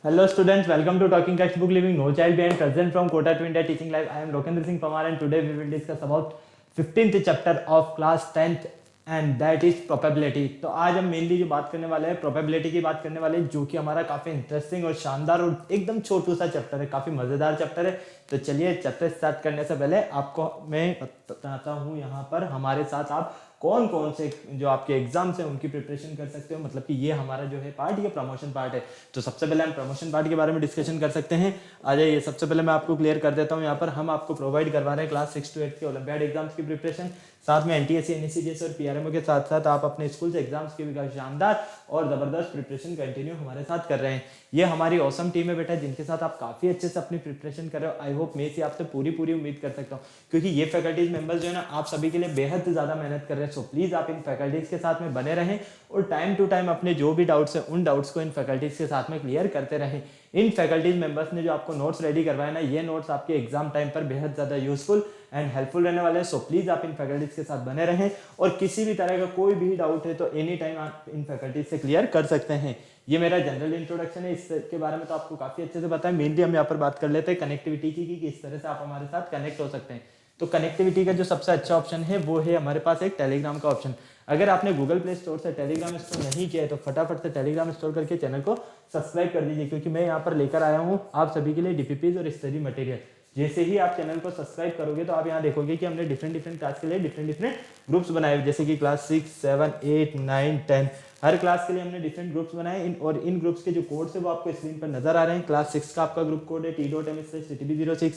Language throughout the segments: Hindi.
Hello students, welcome to Talking Textbook Living No Child Behind, present from Kota to India Teaching Live. I am Lokendra Singh Pamar and today we will discuss about 15th chapter of class 10th and that is probability. तो आज हम मेनली जो बात करने वाले हैं प्रोबेबिलिटी की बात करने वाले हैं, जो कि हमारा काफी इंटरेस्टिंग और शानदार और एकदम छोटू सा चैप्टर है, काफी मजेदार चैप्टर है। तो चलिए चैप्टर स्टार्ट करने से पहले आपको मैं बताता हूँ यहाँ पर हमारे साथ आप कौन कौन से जो आपके एग्जाम्स हैं उनकी प्रिपरेशन कर सकते हो। मतलब कि ये हमारा जो है पार्ट, ये प्रमोशन पार्ट है। तो सबसे पहले हम प्रमोशन पार्ट के बारे में डिस्कशन कर सकते हैं। आ जाइए, सबसे पहले मैं आपको क्लियर कर देता हूँ। यहाँ पर हम आपको प्रोवाइड करवा रहे हैं क्लास 6 to 8 के ओलंपियाड एग्जाम्स की प्रिपरेशन, साथ में एनटीएससी, एनएससीजीएस और पीआरएमओ के साथ साथ आप अपने स्कूल से एग्जाम्स की भी शानदार और जबरदस्त प्रिपरेशन कंटिन्यू हमारे साथ कर रहे हैं। ये हमारी ऑसम टीम है बेटा, जिनके साथ आप काफी अच्छे से अपनी प्रिपरेशन कर रहे हो। आई होप मैं से आपसे पूरी उम्मीद कर सकता हूँ, क्योंकि ये फैकल्टीज मेंबर्स जो है ना आप सभी के लिए बेहद ज्यादा मेहनत कर रहे हैं। सो प्लीज आप इन फैकल्टीज के साथ में बने रहें और टाइम टू टाइम अपने जो भी डाउट्स हैं उन डाउट्स को इन फैकल्टीज के साथ में क्लियर करते रहें। इन फैकल्टीज मेंबर्स ने जो आपको नोट्स रेडी करवाए ना, ये नोट्स आपके एग्जाम टाइम पर बेहद ज्यादा यूजफुल एंड हेल्पफुल रहने वाले हैं। सो प्लीज आप इन फैकल्टीज के साथ बने रहें और किसी भी तरह का कोई भी डाउट है तो एनी टाइम आप इन फैकल्टीज से क्लियर कर सकते हैं। ये मेरा जनरल इंट्रोडक्शन है, इसके बारे में तो आपको काफी अच्छे से पता है। मेनली हम यहाँ पर बात कर लेते हैं कनेक्टिविटी की कि किस तरह से आप हमारे साथ कनेक्ट हो सकते हैं। तो कनेक्टिविटी का जो सबसे अच्छा ऑप्शन है वो है हमारे पास एक टेलीग्राम का ऑप्शन। अगर आपने गूगल प्ले स्टोर से टेलीग्राम इंस्टॉल नहीं किया है तो फटाफट से टेलीग्राम इंस्टॉल करके चैनल को सब्सक्राइब कर दीजिए, क्योंकि मैं यहाँ पर लेकर आया हूँ आप सभी के लिए डीपीपीज और स्टडी मटेरियल। जैसे ही आप चैनल को सब्सक्राइब करोगे तो आप यहाँ देखोगे कि हमने डिफरेंट क्लास के लिए डिफरेंट ग्रुप्स बनाए हुए, जैसे कि क्लास 6, 7, 8, 9, 10 हर क्लास के लिए हमने डिफरेंट ग्रुप्स बनाए और इन ग्रुप्स के जो कोड्स है वो आपको स्क्रीन पर नजर आ रहे हैं। क्लास 6 का आपका ग्रुप कोड है t.m/ttb06,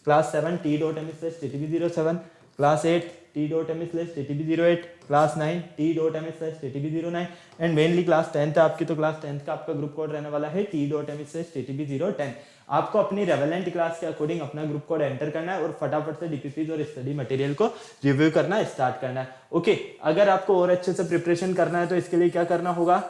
class 7 t.m/ttb07, class 8 t.m/ttb08, class 9 t.m/ttb09 and mainly class 10th है आपकी, तो क्लास 10th का आपका ग्रुप कोड रहने वाला है t.m/ttb010। आपको अपनी रेवेलेंट क्लास के अकॉर्डिंग अपना ग्रुप कोड एंटर करना है और फटाफट से डीपीपीज और स्टडी मटेरियल को रिव्यू करना स्टार्ट करना है। ओके, अगर आपको और अच्छे से प्रिपरेशन करना है तो इसके लिए क्या करना होगा,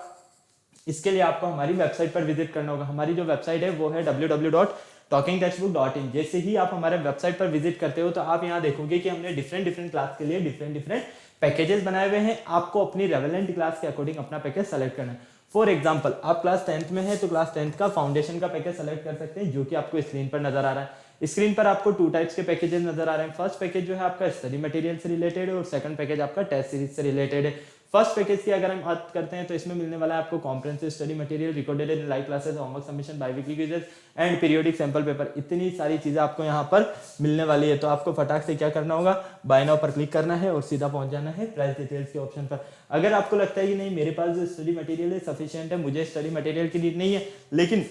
इसके लिए आपको हमारी वेबसाइट पर विजिट करना होगा। हमारी जो वेबसाइट है वो है www.talkingtextbook.in। जैसे ही आप हमारे वेबसाइट पर विजिट करते हो तो आप यहाँ देखोगे कि हमने डिफरेंट क्लास के लिए डिफरेंट पैकेजेस बनाए हुए हैं। आपको अपनी रेवेलेंट क्लास के अकॉर्डिंग अपना पैकेज सेलेक्ट करना है। फॉर एग्जाम्पल, आप क्लास 10th में है तो क्लास 10th का फाउंडेशन का पैकेज सेलेक्ट कर सकते हैं, जो कि आपको स्क्रीन पर नजर आ रहा है। स्क्रीन पर आपको 2 टाइप्स के पैकेजेस नजर आ रहे हैं। फर्स्ट पैकेज जो है आपका स्टडी मटेरियल से रिलेटेड है और सेकंड पैकेज आपका टेस्ट सीरीज से रिलेटेड है। फर्स्ट पैकेज की अगर हम बात करते हैं तो इसमें मिलने वाला है आपको comprehensive study material, recorded and live classes, homework submission, biweekly quizzes and periodic sample paper. इतनी सारी चीजें आपको यहाँ पर मिलने वाली है। तो आपको फटाक से क्या करना होगा, बाय नाउ पर क्लिक करना है और सीधा पहुंच जाना है प्राइस डिटेल्स के ऑप्शन पर। अगर आपको लगता है कि नहीं मेरे पास जो स्टडी मटेरियल है सफिशिएंट है, मुझे स्टडी मटेरियल की नीड नहीं है, लेकिन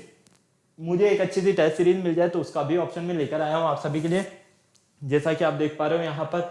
मुझे एक अच्छी सी टेस्ट सीरीज मिल जाए, तो उसका भी ऑप्शन में लेकर आया हूँ आप सभी के लिए। जैसा कि आप देख पा रहे हो यहाँ पर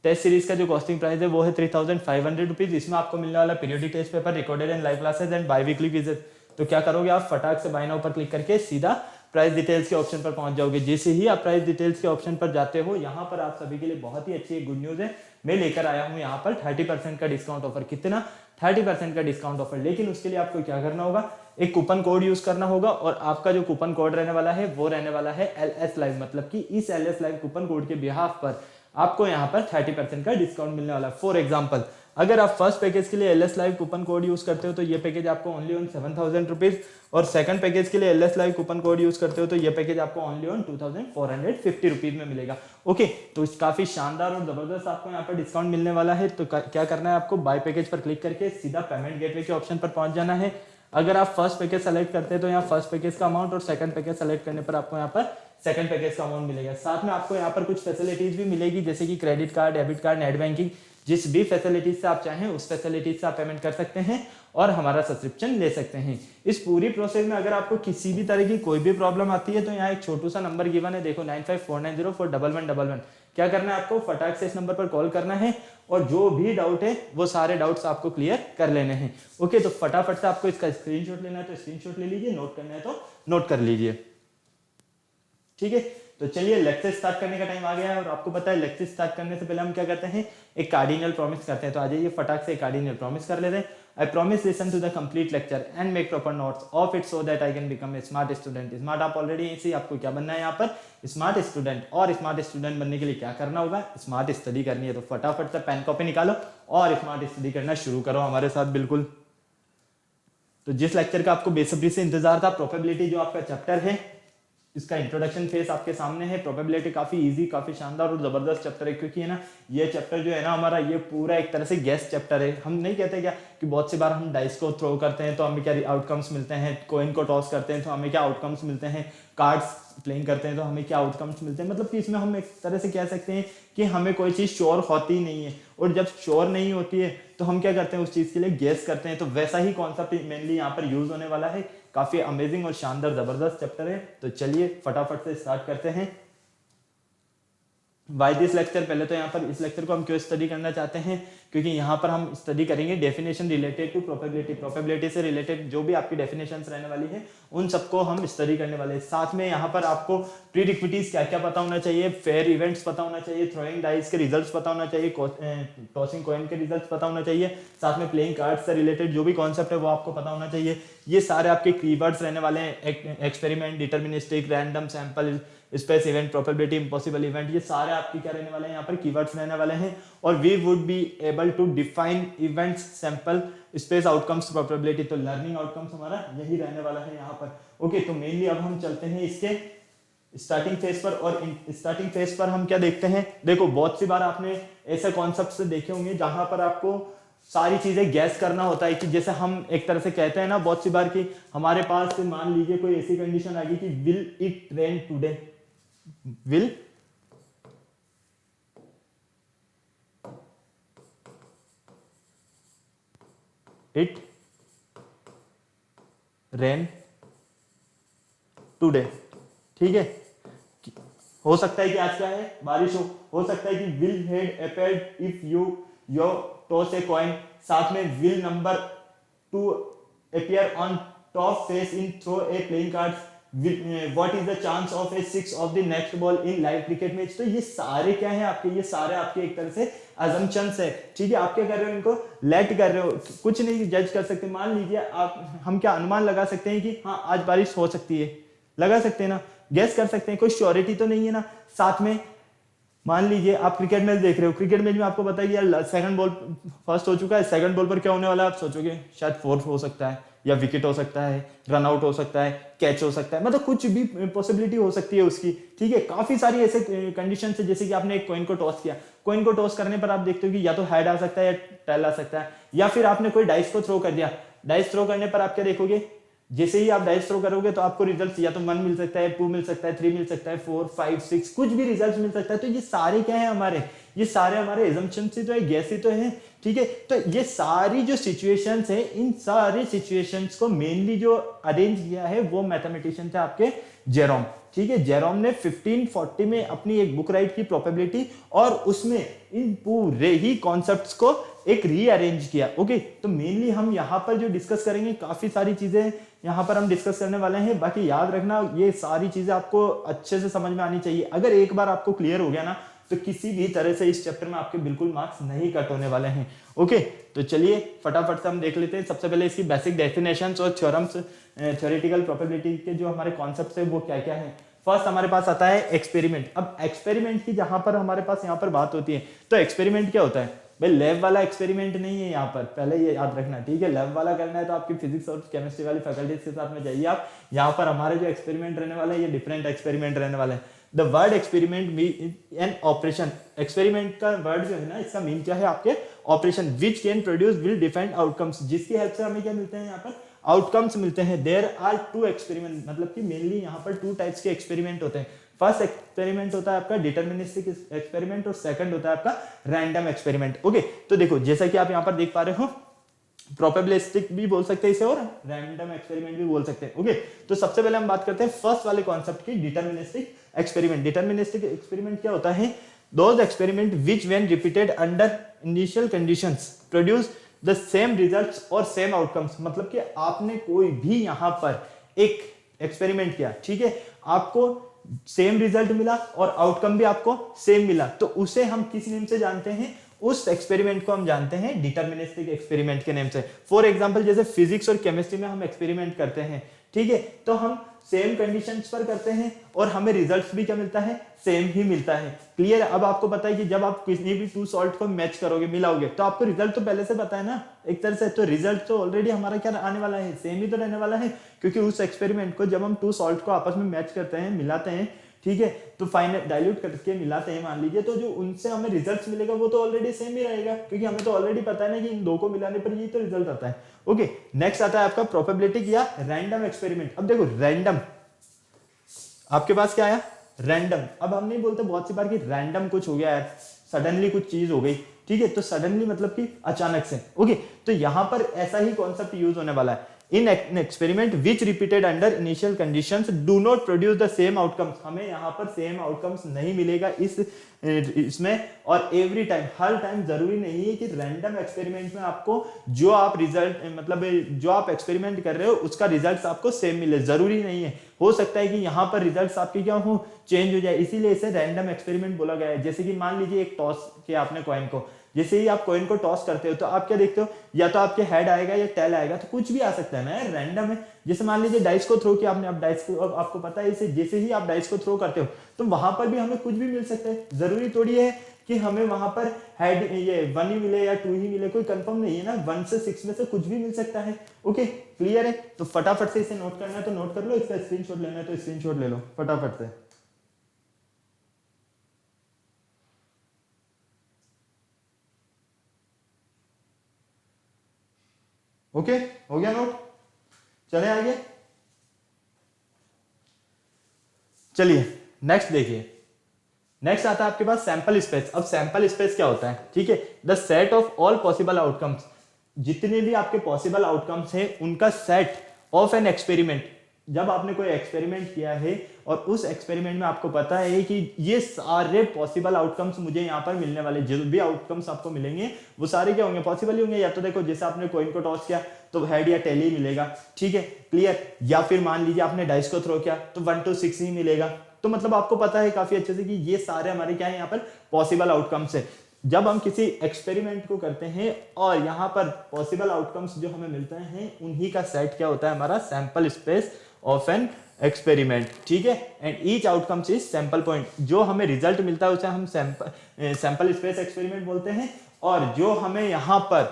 टेस्ट सीरीज का जो कॉस्टिंग प्राइस है वो है 3500 रुपीज। इसमें आपको मिलने वाला periodic test paper, recorded and live classes and biweekly quizzes. तो क्या करोगे आप, फटाक से बाय नाउ पर क्लिक करके सीधा प्राइस डिटेल्स के ऑप्शन पर पहुंच जाओगे। जैसे ही आप प्राइस डिटेल्स के ऑप्शन पर जाते हो, यहाँ पर आप सभी के लिए बहुत ही अच्छी गुड न्यूज है। मैं लेकर आया हूँ यहाँ पर 30% का डिस्काउंट ऑफर। कितना? 30% का डिस्काउंट ऑफर। लेकिन उसके लिए आपको क्या करना होगा, एक कूपन कोड यूज करना होगा और आपका जो कूपन कोड रहने वाला है वो रहने वाला है LS लाइव। मतलब कि इस LS लाइव कूपन कोड के बिहाफ पर आपको यहाँ पर 30% का डिस्काउंट मिलने वाला है। फॉर एग्जाम्पल, अगर आप फर्स्ट पैकेज के लिए LS live coupon code use करते हो तो ये पैकेज आपको ओनली ऑन 7000 रुपीज, और सेकंड पैकेज के लिए LS live coupon code use करते हो तो ये पैकेज आपको ओनली ऑन 2450 रुपीज में मिलेगा। ओके, तो काफी शानदार और जबरदस्त आपको यहाँ पर डिस्काउंट मिलने वाला है। तो क्या करना है, आपको बाय पैकेज पर क्लिक करके सीधा पेमेंट गेटवे के ऑप्शन पर पहुंच जाना है। अगर आप फर्स्ट पैकेज सेलेक्ट करते हैं तो यहाँ फर्स्ट पैकेज का अमाउंट और सेकंड पैकेज सेलेक्ट करने पर आपको यहाँ पर सेकंड पैकेज का अमाउंट मिलेगा। साथ में आपको यहाँ पर कुछ फैसिलिटीज भी मिलेगी, जैसे कि credit card, debit card, net banking. जिस भी फैसिलिटीज से आप चाहें उस फैसिलिटीज से आप पेमेंट कर सकते हैं और हमारा सब्सक्रिप्शन ले सकते हैं। इस पूरी प्रोसेस में अगर आपको किसी भी तरह की कोई भी प्रॉब्लम आती है तो यहाँ एक छोटू सा नंबर गिवन है, देखो 9549041111। क्या करना है, आपको फटाक से इस नंबर पर कॉल करना है और जो भी डाउट है वो सारे डाउट्स आपको क्लियर कर लेने हैं। ओके, तो फटाफट से आपको इसका स्क्रीनशॉट लेना है तो स्क्रीनशॉट ले लीजिए, नोट करना है तो नोट कर लीजिए। ठीक है, तो चलिए लेक्चर स्टार्ट करने का टाइम आ गया है और आपको पता है लेक्चर स्टार्ट करने से पहले हम क्या करते हैं, एक कार्डिनल प्रॉमिस करते हैं। तो आ जाइए फटाक से कार्डिनल प्रॉमिस कर लेते हैं। I promise listen to the complete lecture and make proper notes of it so that I can become a smart student. Smart आप ऑलरेडी इसी, आपको क्या बनना है यहाँ पर, स्मार्ट स्टूडेंट। और स्मार्ट स्टूडेंट बनने के लिए क्या करना होगा, स्मार्ट स्टडी करनी है। तो फटाफट से पेन कॉपी निकालो और स्मार्ट स्टडी करना शुरू करो हमारे साथ बिल्कुल। तो तो जिस लेक्चर का आपको बेसब्री से इंतजार था, प्रोबेबिलिटी जो आपका चैप्टर है, इसका इंट्रोडक्शन फेस आपके सामने है। प्रोबेबिलिटी काफी इजी, काफी शानदार और जबरदस्त चैप्टर है, क्योंकि है ना ये चैप्टर जो है ना हमारा, ये पूरा एक तरह से गेस चैप्टर है। हम नहीं कहते क्या कि बहुत सी बार हम डाइस को थ्रो करते हैं तो हमें क्या आउटकम्स मिलते हैं, कॉइन को टॉस करते हैं तो हमें क्या आउटकम्स मिलते हैं, कार्ड्स प्लेइंग करते हैं तो हमें क्या आउटकम्स मिलते हैं। मतलब कि इसमें हम एक तरह से कह सकते हैं कि हमें कोई चीज़ श्योर होती नहीं है, और जब श्योर नहीं होती है तो हम क्या करते हैं, उस चीज़ के लिए गेस करते हैं। तो वैसा ही कॉन्सेप्ट मेनली यहाँ पर यूज होने वाला है। काफी अमेजिंग और शानदार जबरदस्त चैप्टर है। तो चलिए फटाफट से स्टार्ट करते हैं। वाई दिस लेक्चर, पहले तो यहाँ पर इस लेक्चर को हम क्यों स्टडी करना चाहते हैं, क्योंकि यहाँ पर हम स्टडी करेंगे definition related to probability. Probability से रिलेटेड जो भी आपकी डेफिनेशंस रहने वाली है उन सबको हम स्टडी करने वाले हैं। साथ में यहाँ पर आपको प्री रिक्विटीज क्या क्या पता होना चाहिए, फेयर इवेंट्स पता होना चाहिए, थ्रोइंग डाइस के रिजल्ट्स पता होना चाहिए, टॉसिंग कॉइन के रिजल्ट्स पता होना चाहिए, साथ में प्लेइंग कार्ड्स से रिलेटेड जो भी कॉन्सेप्ट है वो आपको पता होना चाहिए। ये सारे आपके कीवर्ड्स रहने वाले हैं, experiment, deterministic, random, sample, space event, probability, impossible event, ये सारे आपके क्या रहने वाले हैं, यहाँ पर कीवर्ड्स रहने वाले हैं। और we would be able to define events, sample, space, outcomes, probability. तो लर्निंग आउटकम्स हमारा यही रहने वाला है यहाँ पर। ओके, तो मेनली अब हम चलते हैं इसके स्टार्टिंग फेज पर। और स्टार्टिंग फेज पर हम क्या देखते हैं, देखो बहुत सी बार आपने ऐसे कॉन्सेप्ट देखे होंगे जहां पर आपको सारी चीजें गैस करना होता है। कि जैसे हम एक तरह से कहते हैं ना बहुत सी बार कि हमारे पास मान लीजिए कोई ऐसी कंडीशन आ गई कि will it rain today, will it rain today, ठीक है। हो सकता है कि आज क्या है, बारिश हो सकता है कि will had appeared if you your toss a coin, साथ में will number to appear on top face in throw a playing cards, what is the chance of a six of the next ball in live cricket match। तो ये सारे क्या है आपके, ये सारे आपके एक तरह से assumptions है, ठीक है। आप क्या कर रहे हो, इनको लेट कर रहे हो, कुछ नहीं जज कर सकते। मान लीजिए आप, हम क्या अनुमान लगा सकते हैं कि हाँ आज बारिश हो सकती है, लगा सकते हैं ना, गेस कर सकते हैं, कोई श्योरिटी तो नहीं है ना। साथ में मान लीजिए आप क्रिकेट मैच देख रहे हो, क्रिकेट मैच में आपको पता है कि यार सेकंड बॉल फर्स्ट हो चुका है, सेकंड बॉल पर क्या होने वाला है, आप सोचोगे शायद फोर्थ हो सकता है, या विकेट हो सकता है, रन आउट हो सकता है, कैच हो सकता है, मतलब कुछ भी पॉसिबिलिटी हो सकती है उसकी, ठीक है। काफी सारी ऐसे कंडीशन है। जैसे कि आपने एक कॉइन को टॉस किया, कॉइन को टॉस करने पर आप देखते हो कि या तो हेड आ सकता है या टेल आ सकता है, या फिर आपने कोई डाइस को थ्रो कर दिया। डाइस थ्रो करने पर आप क्या देखोगे, जैसे ही आप डाइस थ्रो करोगे तो आपको रिजल्ट या तो 1 मिल सकता है, 2 मिल सकता है, 3 मिल सकता है, 4, 5, 6, कुछ भी रिजल्ट मिल सकता है। तो ये सारे क्या है हमारे, ये सारे हमारे एजम्पशंस ही तो है, गैस ही तो है, ठीक है। तो ये सारी जो सिचुएशंस है, इन सारी सिचुएशंस को मेनली जो अरेंज किया है वो मैथमेटिशियन थे आपके जेरोम, ठीक है। जेरोम ने 1540 में अपनी एक बुक राइट की प्रोबेबिलिटी, और उसमें इन पूरे ही कॉन्सेप्ट्स को एक रीअरेंज किया। ओके, तो मेनली हम यहाँ पर जो डिस्कस करेंगे, काफी सारी चीजें यहाँ पर हम डिस्कस करने वाले हैं। बाकी याद रखना ये सारी चीजें आपको अच्छे से समझ में आनी चाहिए। अगर एक बार आपको क्लियर हो गया ना, तो किसी भी तरह से इस चैप्टर में आपके बिल्कुल मार्क्स नहीं कट होने वाले हैं। ओके, तो चलिए फटाफट से हम देख लेते हैं। सबसे पहले इसकी बेसिक डेफिनेशंस और थ्योरम्स, थ्योरेटिकल प्रोबेबिलिटी के जो हमारे कॉन्सेप्ट्स है वो क्या क्या है। फर्स्ट हमारे पास आता है एक्सपेरिमेंट। अब एक्सपेरिमेंट की जहां पर हमारे पास यहाँ पर बात होती है, तो एक्सपेरिमेंट क्या होता है भाई, लैब वाला एक्सपेरिमेंट नहीं है यहाँ पर, पहले ये याद रखना, ठीक है। लैब वाला करना है तो आपकी फिजिक्स और केमिस्ट्री वाली फैकल्टीज के साथ में जाइए आप। यहाँ पर हमारे जो एक्सपेरिमेंट रहने वाला है ये डिफरेंट एक्सपेरिमेंट रहने वाला है। The word experiment an operation, experiment का वर्ड जो है ना, इसका मीन क्या है आपके operation, which can produce will defined outcomes, जिसकी हेल्प से हमें क्या मिलते हैं यहाँ पर आउटकम्स मिलते हैं। देयर आर 2 एक्सपेरिमेंट, मतलब कि मेनली यहाँ पर 2 टाइप्स के एक्सपेरिमेंट होते हैं। फर्स्ट एक्सपेरिमेंट होता है आपका डिटर्मिनिस्टिक एक्सपेरिमेंट, और सेकंड होता है आपका रैंडम एक्सपेरिमेंट। ओके, तो देखो जैसा कि आप यहाँ पर देख पा रहे हो, प्रोबेबिलिस्टिक भी बोल सकते हैं इसे और रैंडम एक्सपेरिमेंट भी बोल सकते हैं। ओके, तो सबसे पहले हम बात करते हैं फर्स्ट वाले कॉन्सेप्ट की, डिटर्मिनिस्टिक एक्सपेरिमेंट। डिटर्मिनिस्टिक एक्सपेरिमेंट क्या होता है, those experiment which when repeated under initial conditions produce the same results और सेम आउटकम्स। मतलब कि आपने कोई भी यहाँ पर एक एक्सपेरिमेंट किया, ठीक है, आपको सेम रिजल्ट मिला और आउटकम भी आपको सेम मिला, तो उसे हम किस नेम से जानते हैं, उस एक्सपेरिमेंट को हम जानते हैं डिटर्मिनिस्टिक एक्सपेरिमेंट के नेम से। फॉर एग्जांपल जैसे फिजिक्स और केमिस्ट्री में हम एक्सपेरिमेंट करते हैं, ठीक है, तो हम सेम कंडीशंस पर करते हैं और हमें रिजल्ट्स भी क्या मिलता है, सेम ही मिलता है। क्लियर है। अब आपको पता है कि जब आप किसी भी टू सॉल्ट को मैच करोगे, मिलाओगे, तो आपको रिजल्ट तो पहले से पता है ना एक तरह से, तो रिजल्ट तो ऑलरेडी हमारा क्या आने वाला है, सेम ही तो रहने वाला है, क्योंकि उस एक्सपेरिमेंट को जब हम टू सॉल्ट को आपस में मैच करते हैं, मिलाते हैं, ठीक है, तो फाइनल डाइल्यूट करके मिलाते हैं मान लीजिए, तो जो उनसे हमें रिजल्ट्स मिलेगा वो तो ऑलरेडी सेम ही रहेगा, क्योंकि हमें तो ऑलरेडी पता है ना कि इन दो को मिलाने पर ये तो रिजल्ट आता है। ओके, नेक्स्ट आता है आपका प्रोबेबिलिटी या रैंडम एक्सपेरिमेंट। अब देखो रैंडम, आपके पास क्या आया, रैंडम। अब हम नहीं बोलते बहुत सी बार कि रैंडम कुछ हो गया यार, सडनली कुछ चीज हो गई, ठीक है, तो सडनली मतलब कि अचानक से। ओके, तो यहां पर ऐसा ही कॉन्सेप्ट यूज होने वाला है। In experiment which repeated under initial conditions do not produce the same outcomes, हमें यहाँ पर सेम आउटकम्स नहीं मिलेगा इसमें, और एवरी टाइम, हर टाइम जरूरी नहीं है कि रैंडम एक्सपेरिमेंट में आपको जो आप रिजल्ट मतलब जो आप एक्सपेरिमेंट कर रहे हो उसका रिजल्ट आपको सेम मिले, जरूरी नहीं है। हो सकता है कि यहाँ पर रिजल्ट्स आपके क्या हो, चेंज हो जाए, इसीलिए इसे रैंडम एक्सपेरिमेंट बोला गया है। जैसे कि मान लीजिए एक टॉस किया आपने कॉइन को, जैसे ही आप कॉइन को टॉस करते हो तो आप क्या देखते हो, या तो आपके हेड आएगा या टेल आएगा, तो कुछ भी आ सकता है ना, रैंडम है। जैसे मान लीजिए डाइस को थ्रो किया आपने, अब डाइस को, अब आपको पता है इसे जैसे ही आप डाइस को थ्रो करते हो तो वहां पर भी हमें कुछ भी मिल सकता है, जरूरी थोड़ी है कि हमें वहां पर हेड ये 1 ही मिले या 2 ही मिले, कोई कंफर्म नहीं है ना, 1 से 6 में से कुछ भी मिल सकता है। ओके, क्लियर है। तो फटाफट से इसे नोट करना है तो नोट कर लो, इसका स्क्रीनशॉट लेना है तो स्क्रीनशॉट ले लो फटाफट से। ओके, हो गया नोट, चले आगे, चलिए नेक्स्ट देखिए। नेक्स्ट आता है आपके पास सैंपल स्पेस। अब सैंपल स्पेस क्या होता है, ठीक है, the set of all possible outcomes, जितने भी आपके पॉसिबल आउटकम्स हैं उनका सेट ऑफ एन एक्सपेरिमेंट। जब आपने कोई एक्सपेरिमेंट किया है और उस एक्सपेरिमेंट में आपको पता है कि ये सारे पॉसिबल आउटकम्स मुझे यहाँ पर मिलने वाले, जो भी आउटकम्स आपको मिलेंगे वो सारे क्या होंगे, पॉसिबल ही होंगे। या तो देखो जैसे आपने कॉइन को टॉस किया तो हेड या टेल ही मिलेगा, ठीक है, क्लियर। या फिर मान लीजिए आपने डाइस को थ्रो किया तो 1 to 6 ही मिलेगा। तो मतलब आपको पता है काफी अच्छे से कि ये सारे हमारे क्या है, यहाँ पर पॉसिबल आउटकम्स है। जब हम किसी एक्सपेरिमेंट को करते हैं और यहाँ पर पॉसिबल आउटकम्स जो हमें मिलते हैं उन्हीं का सेट क्या होता है, हमारा sample space of an experiment, ठीक है। And each outcomes is sample point, जो हमें रिजल्ट मिलता है उसे हम सैंपल स्पेस एक्सपेरिमेंट बोलते हैं, और जो हमें यहाँ पर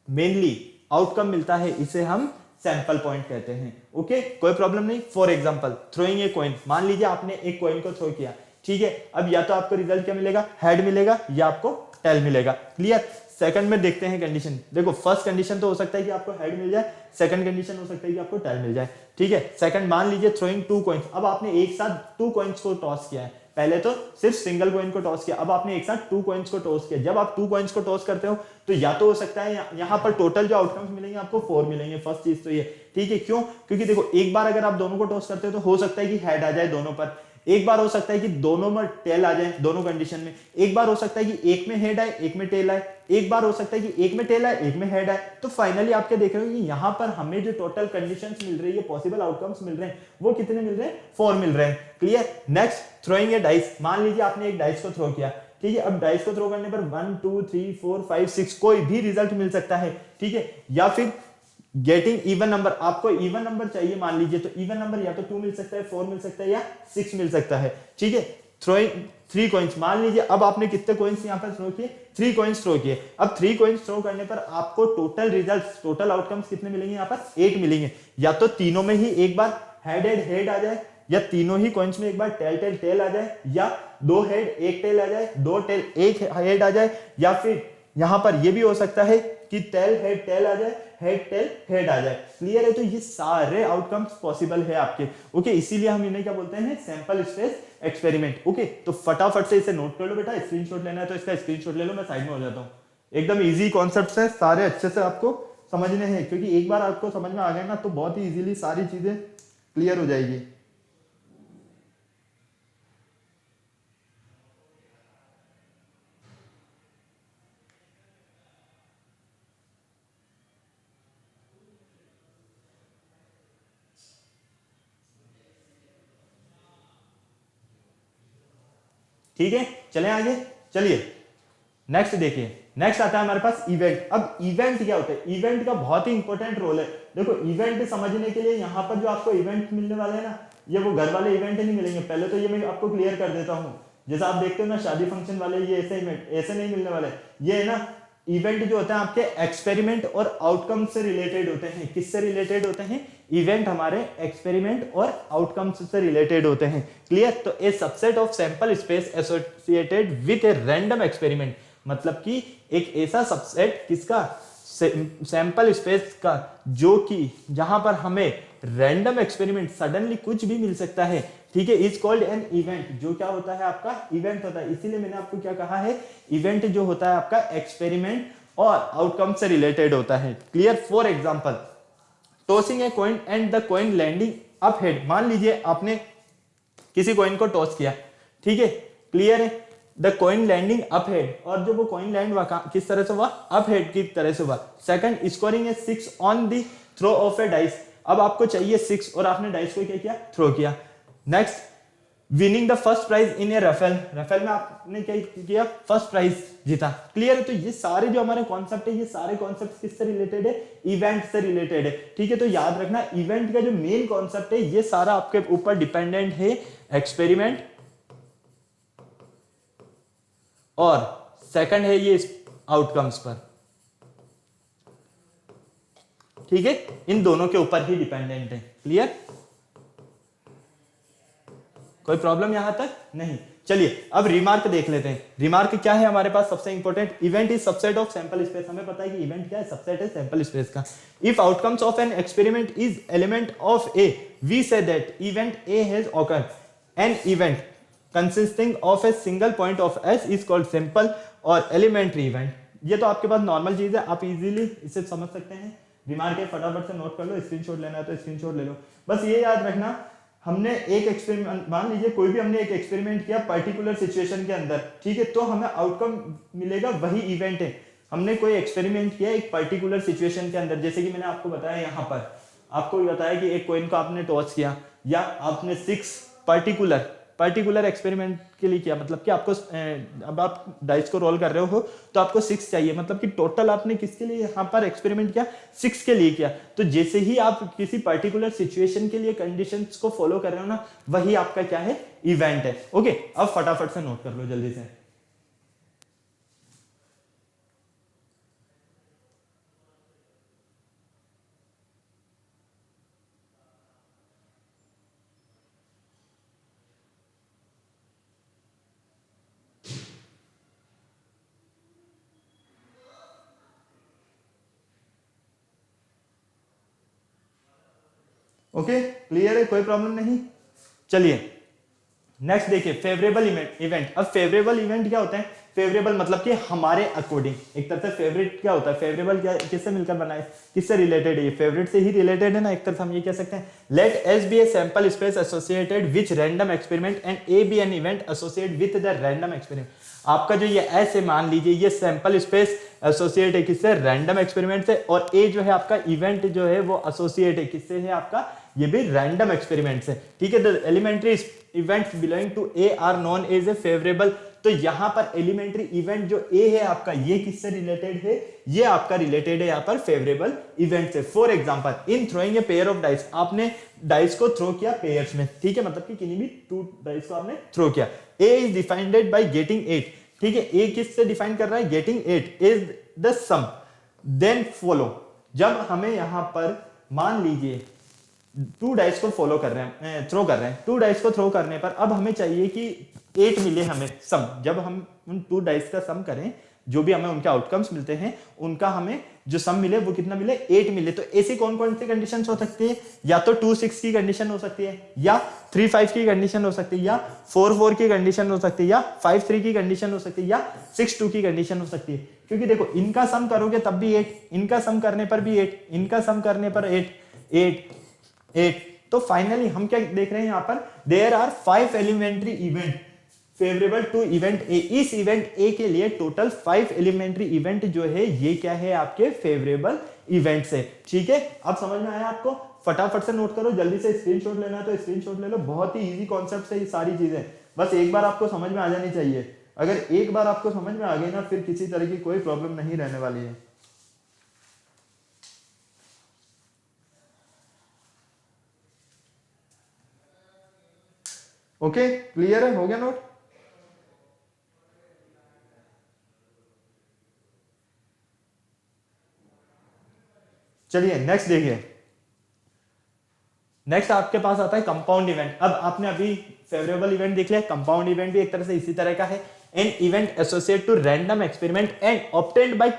मेनली आउटकम मिलता है इसे हम सैंपल पॉइंट कहते हैं। ओके, कोई प्रॉब्लम नहीं। For example throwing a coin, मान लीजिए आपने एक कॉइन को थ्रो किया, ठीक है, अब या तो आपको रिजल्ट क्या मिलेगा, हेड मिलेगा या आपको टेल मिलेगा, क्लियर। सेकंड में देखते हैं कंडीशन। देखो फर्स्ट कंडीशन तो हो सकता है कि आपको हेड मिल जाए, सेकंड कंडीशन हो सकता है कि आपको टेल मिल जाए, ठीक है। सेकंड, मान लीजिए थ्रोइंग 2 कॉइंस, अब आपने एक साथ 2 कॉइंस को टॉस किया है, पहले तो सिर्फ सिंगल कॉइन को टॉस किया, अब आपने एक साथ 2 कॉइंस को टॉस किया। जब आप 2 कॉइंस को टॉस करते हो तो या तो हो सकता है यहाँ पर टोटल जो आउटकम्स मिलेंगे आपको 4 मिलेंगे, फर्स्ट चीज तो ये, ठीक है। क्यों, क्योंकि देखो एक बार अगर आप दोनों को टॉस करते हो तो हो सकता है कि हेड आ जाए दोनों पर, एक बार हो सकता है कि दोनों में टेल आ जाए, दोनों कंडीशन में एक बार हो सकता है कि एक में हेड आए एक में टेल आए, एक बार हो सकता है कि एक में टेल आए एक में हेड आए। तो फाइनली आप क्या देख रहे हो कि यहाँ पर हमें जो टोटल कंडीशंस मिल रही है, पॉसिबल आउटकम्स मिल रहे हैं, वो कितने मिल रहे हैं, 4 मिल रहे हैं, क्लियर। नेक्स्ट थ्रोइंग ए डाइस, मान लीजिए आपने एक डाइस को थ्रो किया, ठीक है, अब डाइस को थ्रो करने पर 1 2 3 4 5 6 कोई भी रिजल्ट मिल सकता है, ठीक है। या फिर गेटिंग इवन नंबर, आपको इवन नंबर चाहिए मान लीजिए, तो इवन नंबर या तो 2 मिल सकता है, 4 मिल सकता है या 6 मिल सकता है, ठीक है। थ्रोइंग 3 कॉइंस, मान लीजिए अब आपने कितने कॉइंस यहाँ पर थ्रो किए, 3 कॉइंस थ्रो किए। अब 3 कॉइंस थ्रो करने पर आपको टोटल रिजल्ट्स, टोटल आउटकम्स कितने मिलेंगे, यहाँ पर 8 मिलेंगे। या तो तीनों में ही एक बार हेड हेड हेड आ जाए, या तीनों ही कॉइंस में एक बार टेल टेल टेल आ जाए, या 2 हेड 1 टेल आ जाए, 2 टेल 1 हेड आ जाए, या फिर यहां पर ये भी हो सकता है कि टेल हेड टेल आ जाए, हेड टेल हेड आ जाए, क्लियर है। तो ये सारे आउटकम्स पॉसिबल है आपके, ओके, इसीलिए हम इन्हें क्या बोलते हैं, सैंपल स्पेस एक्सपेरिमेंट। ओके, तो फटाफट से इसे नोट कर लो बेटा, स्क्रीनशॉट लेना है तो इसका स्क्रीनशॉट ले लो, मैं साइड में हो जाता हूँ। एकदम इजी कॉन्सेप्ट्स है, सारे अच्छे से आपको समझने हैं, क्योंकि एक बार आपको समझ में आ गए ना तो बहुत ही इजीली सारी चीजें क्लियर हो जाएगी। ठीक है, चलें आगे, चलिए नेक्स्ट देखिए। नेक्स्ट आता है हमारे पास इवेंट। अब इवेंट क्या होता है, इवेंट का बहुत ही इंपॉर्टेंट रोल है। देखो इवेंट समझने के लिए यहाँ पर जो आपको इवेंट मिलने वाले हैं ना, ये वो घर वाले इवेंट नहीं मिलेंगे। पहले तो ये मैं आपको क्लियर कर देता हूँ, जैसा आप देखते हो ना शादी फंक्शन वाले, ये ऐसे नहीं मिलने वाले। ये है ना इवेंट जो होते हैं आपके एक्सपेरिमेंट और आउटकम से रिलेटेड होते हैं। किससे रिलेटेड होते हैं? इवेंट हमारे एक्सपेरिमेंट और आउटकम्स से रिलेटेड होते हैं। क्लियर? तो a subset of sample space associated with a random experiment, मतलब कि एक ऐसा सबसेट किसका? सैंपल स्पेस का, जो कि जहां पर हमें रैंडम एक्सपेरिमेंट सडनली कुछ भी मिल सकता है, ठीक है, इज कॉल्ड एन इवेंट। जो क्या होता है? आपका इवेंट होता है। इसीलिए मैंने आपको क्या कहा है, इवेंट जो होता है आपका एक्सपेरिमेंट और आउटकम से रिलेटेड होता है। Clear? For example tossing a coin and the coin landing up head. मान लीजिए आपने किसी कॉइन को टॉस किया, ठीक है, क्लियर है, the coin landing up head, और जो वो कॉइन लैंड हुआ किस तरह से हुआ? अप हेड की तरह से हुआ। Second, scoring a 6 on the throw of a dice. अब आपको चाहिए 6 और आपने डाइस को क्या किया? थ्रो किया। Next, winning the first prize in a raffle. Raffle में आपने क्या किया? फर्स्ट प्राइज जीता। क्लियर है? तो ये सारे जो हमारे कॉन्सेप्ट है, ये सारे कॉन्सेप्ट किससे रिलेटेड है? इवेंट से रिलेटेड है। ठीक है, तो याद रखना इवेंट का जो मेन कॉन्सेप्ट है ये सारा आपके ऊपर डिपेंडेंट है एक्सपेरिमेंट, और सेकंड है ये आउटकम्स पर। ठीक है, इन दोनों के ऊपर ही डिपेंडेंट है। क्लियर? कोई प्रॉब्लम यहां तक? नहीं। चलिए अब रिमार्क देख लेते हैं। रिमार्क क्या है हमारे पास? सबसे important, event is subset of sample space. हमें पता है कि इवेंट क्या है? सबसेट है सैंपल स्पेस का। If outcomes of an experiment is element of A, we say that event A has occurred. An event consisting of a single point of S is called simple और एलिमेंट्री इवेंट। ये तो आपके पास नॉर्मल चीज है, आप इजीली इसे समझ सकते हैं। रिमार्क है, फटाफट से नोट कर लो, स्क्रीनशॉट लेना है तो स्क्रीनशॉट ले लो। बस ये याद रखना, हमने एक एक्सपेरिमेंट, मान लीजिए कोई भी हमने एक एक्सपेरिमेंट किया पर्टिकुलर सिचुएशन के अंदर, ठीक है, तो हमें आउटकम मिलेगा, वही इवेंट है। हमने कोई एक्सपेरिमेंट किया एक पर्टिकुलर सिचुएशन के अंदर, जैसे कि मैंने आपको बताया, यहाँ पर आपको बताया कि एक कॉइन को आपने टॉस किया, या आपने 6 पर्टिकुलर एक्सपेरिमेंट के लिए किया, मतलब कि आपको अब आप डाइस को रोल कर रहे हो तो आपको 6 चाहिए, मतलब कि टोटल आपने किसके लिए यहाँ पर एक्सपेरिमेंट किया? 6 के लिए किया। तो जैसे ही आप किसी पर्टिकुलर सिचुएशन के लिए कंडीशंस को फॉलो कर रहे हो ना, वही आपका क्या है? इवेंट है। ओके, अब फटाफट से नोट कर लो जल्दी से। ओके, क्लियर है? कोई प्रॉब्लम नहीं। चलिए नेक्स्ट देखिए, फेवरेबल इवेंट। अब फेवरेबल इवेंट क्या होता है? फेवरेबल मतलब कि हमारे अकॉर्डिंग। एक तरह से फेवरेट क्या होता है? फेवरेबल क्या, किससे मिलकर बना है? किससे रिलेटेड है? ये फेवरेट से ही रिलेटेड है ना, एक तरह से हम ये कह सकते हैं। Let S be a sample space associated with random experiment and A be an event associate with the random experiment. आपका जो ये एस है, मान लीजिए ये सैंपल स्पेस एसोसिएट है किससे? रैंडम एक्सपेरिमेंट से, और ए जो है आपका इवेंट जो है वो एसोसिएट है किससे? है आपका ये भी रैंडम एक्सपेरिमेंट से। ठीक है, the elementary events belonging to A are known as a favourable. तो यहां पर एलिमेंट्री इवेंट जो ए है आपका, ये किससे रिलेटेड है? ये आपका रिलेटेड है यहां पर फेवरेबल इवेंट से। For example, in throwing a pair of dice, आपने डाइस को थ्रो किया पेयर्स में, ठीक है, मतलब कि किन्हीं भी 2 डाइस को आपने थ्रो किया। A is defined by getting 8, ठीक है, ए किससे डिफाइन कर रहा है? Getting 8 is the sum. Then follow, जब हमें यहां पर मान लीजिए 2 डाइस को फॉलो कर रहे हैं, थ्रो कर रहे हैं, 2 डाइस को थ्रो करने पर अब हमें चाहिए कि 8 मिले हमें सम। जब हम उन 2 डाइस का सम करें, जो भी हमें उनके आउटकम्स मिलते हैं, उनका हमें जो सम मिले वो कितना मिले? 8 मिले। तो ऐसी कौन कौन सी कंडीशंस हो सकती है? या तो 2 6 की कंडीशन हो सकती है, या 3 5 की कंडीशन हो सकती है, या 4 4 की कंडीशन हो सकती है, या 5 3 की कंडीशन हो सकती है, या 6 2 की कंडीशन हो सकती है। क्योंकि देखो, इनका सम करोगे तब भी 8, इनका सम करने पर भी 8, इनका सम करने पर 8 8 8। तो फाइनली हम क्या देख रहे हैं यहां पर? There are 5 elementary event favourable to event A. इस इवेंट ए के लिए टोटल 5 एलिमेंट्री इवेंट जो है ये क्या है? आपके फेवरेबल इवेंट्स है। ठीक है, अब समझ में आया आपको? फटाफट से नोट करो, जल्दी से स्क्रीनशॉट लेना है तो स्क्रीनशॉट ले लो। बहुत ही इजी कॉन्सेप्ट है ये सारी चीजें, बस एक बार आपको समझ में आ जानी चाहिए। अगर एक बार आपको समझ में आ गई ना, फिर किसी तरह की कोई प्रॉब्लम नहीं रहने वाली है। ओके क्लियर है, हो गया नोट। चलिए नेक्स्ट देखिए। नेक्स्ट आपके पास आता है कंपाउंड इवेंट। अब आपने अभी फेवरेबल इवेंट देख लिया, कंपाउंड इवेंट भी एक तरह से इसी तरह का है। An event associate to random experiment and obtained by